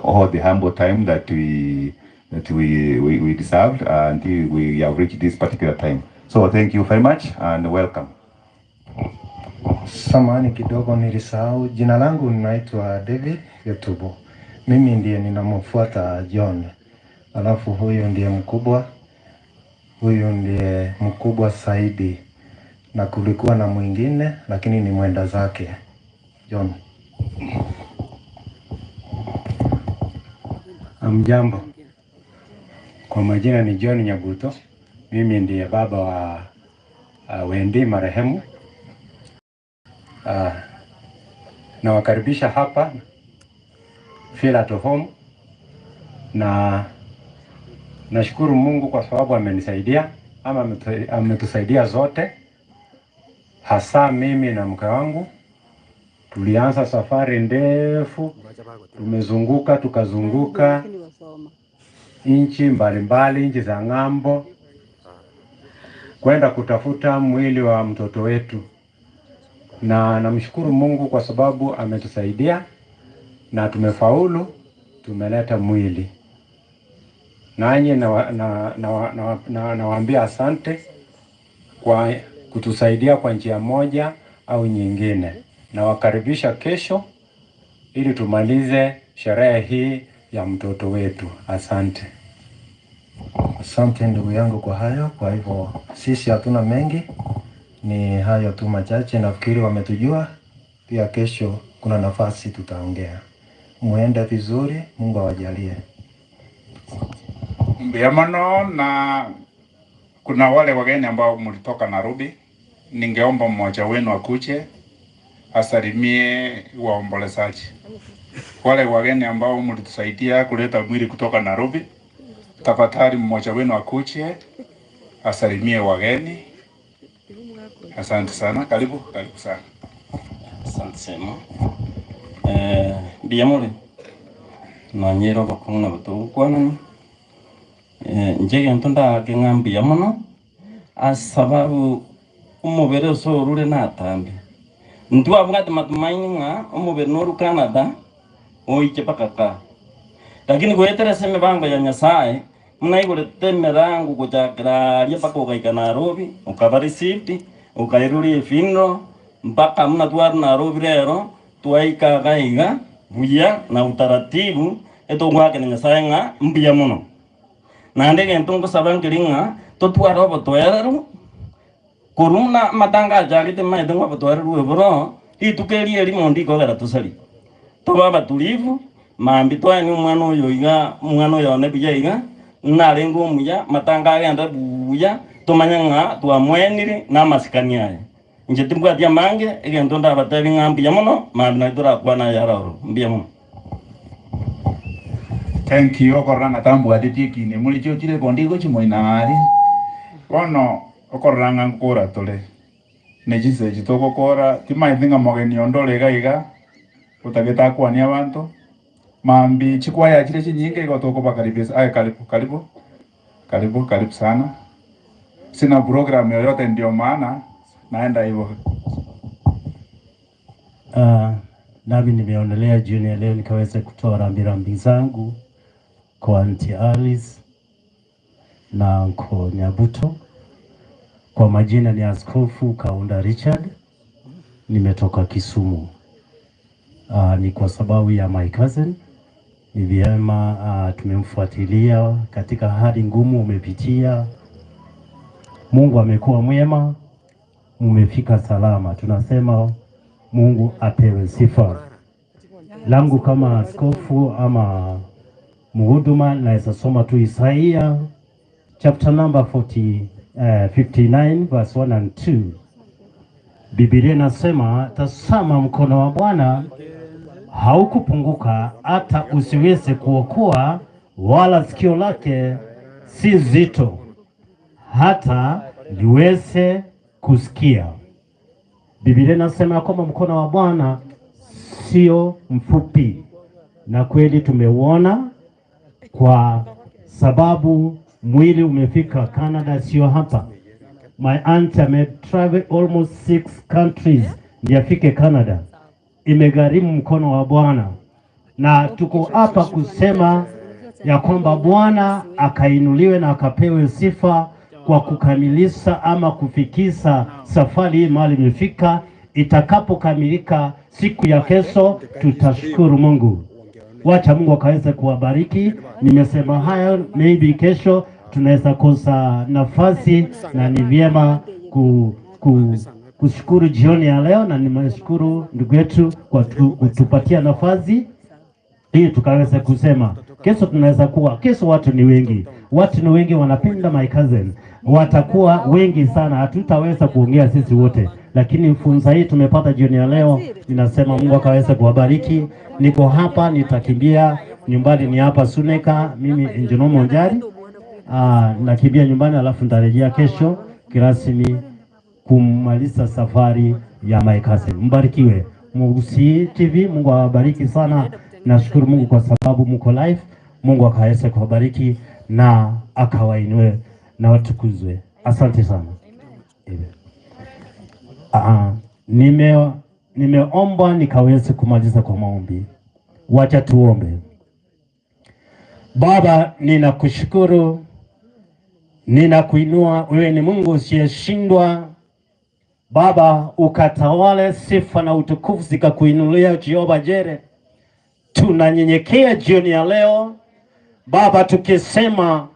all the humble time that we deserved until we have reached this particular time. So thank you very much and welcome. Samahani kidogo nilisahau. Jina langu ninaitwa David Yotubo. Mimi ndiye ninamfuata John. Alafu huyu ndiye mkubwa. Huyu ndiye mkubwa Saidi. Na kulikuwa na mwingine lakini ni mwenda zake. John. Amjambo. Kwa majina ni John Nyabuto. Mimi ndiye baba wa Wendy marehemu. Na wakaribisha hapa feel at home, na nashukuru Mungu kwa sababu amenisaidia ama ametusaidia zote, hasa mimi na mke wangu. Tulianza safari ndefu, tumezunguka tukazunguka nchi mbalimbali, nchi za ng'ambo, kwenda kutafuta mwili wa mtoto wetu, na namshukuru Mungu kwa sababu ametusaidia na tumefaulu, tumeleta mwili. Nanyi nawaambia asante kwa kutusaidia kwa njia moja au nyingine. Na wakaribisha kesho ili tumalize sherehe hii ya mtoto wetu. Asante. Asante ndugu yangu kwa hayo. Kwa hivyo sisi hatuna mengi, ni hayo tu machache. Nafikiri wametujua. Pia kesho kuna nafasi tutaongea. Muende vizuri, Mungu awajalie. Mbiamano, na kuna wale wageni ambao mlitoka Nairobi. Ningeomba mmoja wenu akuje asalimie waombolezaji. Wale wageni ambao mlitusaidia kuleta mwili kutoka Nairobi, tafadhali mmoja wenu akuje asalimie wageni. Asante sana. Karibu sana. Asante sana. Biamole. no nyero bakongna bato kwana njege ntonda kengambi yamono asababu umubere so rure natambi ndu abwate matumaini nga umubere noru Canada oike pakaka lakini kuetera seme bango ya Nyasaye mnaigole temerangu kujakira lia pako ukaika Nairobi ukabari safety ukairuri finno mpaka mna tuwa Nairobi rero tuwaika gaiga buya na utaratibu eto ngwake na Nyasaye nga mbia muno na ndege ntungo sabangiringa totuwa robo toyero kuruna matanga jagite maidho ngwa toyero eboro itukeli eli mondi ko gara tusali to baba tulivu mambi to ani umwana oyo iga umwana oyo ne biya narengo muya matanga agenda buya tomanyanga twamwenire na masikani yaye nje timbwa dia mange egento ndabatari ngambi yamono mambi na idora kwana yararo mbia muno. Thank you okoranga tambu aditiki ni muli chile bondi go chimoinari kono okoranga nkora tole nejise chitoko kora timaithinga mogeni ondole gaiga utageta kwani abantu mambi chikwaya chile chinyinge gotoko bakaribisa ay karibu sana sina program yoyote ndio maana naenda hivyo. Nami nimeonelea jioni leo nikaweza kutoa rambirambi zangu kwa Auntie Alice na Uncle Nyabuto. Kwa majina ni Askofu Kaunda Richard, nimetoka Kisumu. Ni kwa sababu ya my cousin. Ni vyema tumemfuatilia katika hali ngumu umepitia. Mungu amekuwa mwema, umefika salama. Tunasema Mungu apewe sifa. Langu kama askofu ama mhuduma naweza soma tu Isaia chapter number 59 verse 1 and 2. Biblia inasema, tazama mkono wa Bwana haukupunguka hata usiweze kuokoa, wala sikio lake si zito hata liweze kusikia. Biblia inasema kwamba mkono wa Bwana sio mfupi, na kweli tumeuona kwa sababu mwili umefika Canada, sio hapa. My aunt ame travel almost 6 countries ndio afike Canada. Imegharimu mkono wa Bwana, na tuko hapa kusema ya kwamba Bwana akainuliwe na akapewe sifa kwa kukamilisha ama kufikisha safari hii mahali imefika. Itakapokamilika siku ya kesho, tutashukuru Mungu. Wacha Mungu akaweze kuwabariki. Nimesema haya, maybe kesho tunaweza kosa nafasi, na ni vyema kushukuru jioni ya leo, na nimeshukuru ndugu yetu kwa kutupatia nafasi ili tukaweze kusema. Kesho tunaweza kuwa, kesho watu ni wengi wanapenda my cousin, watakuwa wengi sana, hatutaweza kuongea sisi wote, lakini funza hii tumepata jioni ya leo. Ninasema Mungu akaweze kuwabariki. Niko hapa, nitakimbia nyumbani, ni hapa Suneka, mimi Enjono Monjari. Nakimbia nyumbani alafu nitarejea kesho kirasmi kumaliza safari ya my cousin. Mbarikiwe. Mugusi TV, Mungu awabariki sana. Nashukuru Mungu kwa sababu mko live. Mungu akaweze kuwabariki na akawainue na watukuzwe. Asante sana. Nimeomba nikaweze kumaliza kwa maombi. Wacha tuombe. Baba, ninakushukuru, ninakuinua. Wewe ni Mungu usiyeshindwa. Baba, ukatawale, sifa na utukufu zikakuinulia Jehova Jere. Tunanyenyekea jioni ya leo Baba, tukisema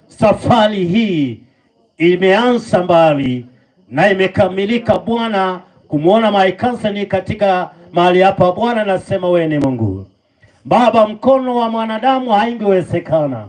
safari hii imeanza mbali na imekamilika Bwana, kumuona my cousin katika mahali hapa Bwana. Nasema wewe ni Mungu Baba, mkono wa mwanadamu haingewezekana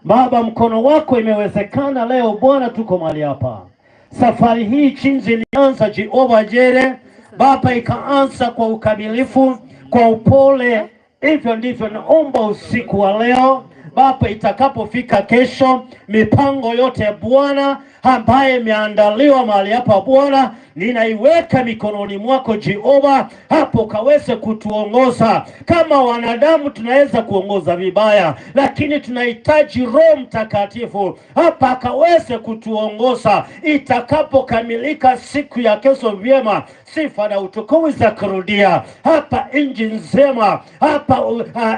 Baba, mkono wako imewezekana leo Bwana, tuko mahali hapa. Safari hii chinzi ilianza Jehova Jere Baba, ikaanza kwa ukamilifu, kwa upole. Hivyo ndivyo naomba usiku wa leo Baba, itakapofika kesho, mipango yote Bwana ambaye imeandaliwa mahali hapa Bwana, ninaiweka mikononi mwako Jehova, hapo kaweze kutuongoza. Kama wanadamu tunaweza kuongoza vibaya, lakini tunahitaji Roho Mtakatifu hapa kaweze kutuongoza. Itakapokamilika siku ya kesho vyema, sifa na utukufu za kurudia hapa nchi nzima hapa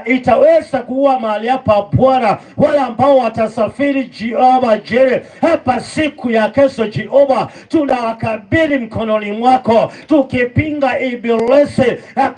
itaweza kuwa mahali hapa Bwana. Wale ambao watasafiri Jehova Jireh hapa siku ya kesho Jehova, tunawakabidhi mkononi mwako, tukipinga ibilisi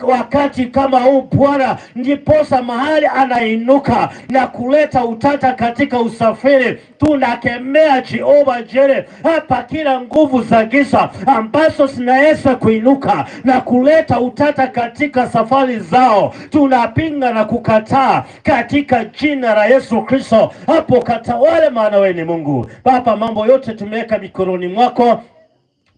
wakati kama huu Bwana, ndiposa mahali anainuka na kuleta utata katika usafiri, tunakemea Jehova Jireh hapa kila nguvu za giza ambazo zinaweza kuinuka na kuleta utata katika safari zao, tunapinga na kukataa katika jina la Yesu Kristo. Hapo katawale, maana wewe ni Mungu. Baba, mambo yote tumeweka mikononi mwako.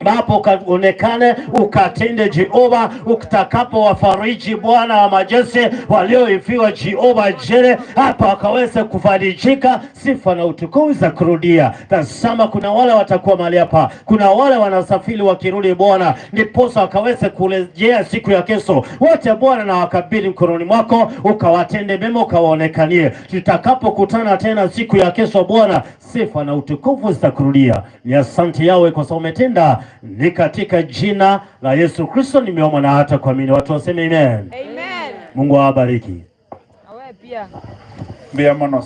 Baba, ukaonekane, ukatende Jehova, utakapo wafariji Bwana wa majeshi walioifiwa Jehova Jireh, hapa wakaweze kufarijika. Sifa na utukufu za kurudia. Tazama, kuna wale watakuwa mahali hapa, kuna wale wanasafiri wakirudi Bwana, ndiposa wakaweze kurejea siku ya kesho. Wote Bwana na wakabidhi mkononi mwako, ukawatende mema, ukawaonekanie. Tutakapokutana tena siku ya kesho Bwana, sifa na utukufu za kurudia. Ni asante yawe kwa sababu umetenda. Ni katika jina la Yesu Kristo nimeomba na hata kuamini. Watu waseme amen. Amen. Mungu awabariki. Awe pia. Mbia mono.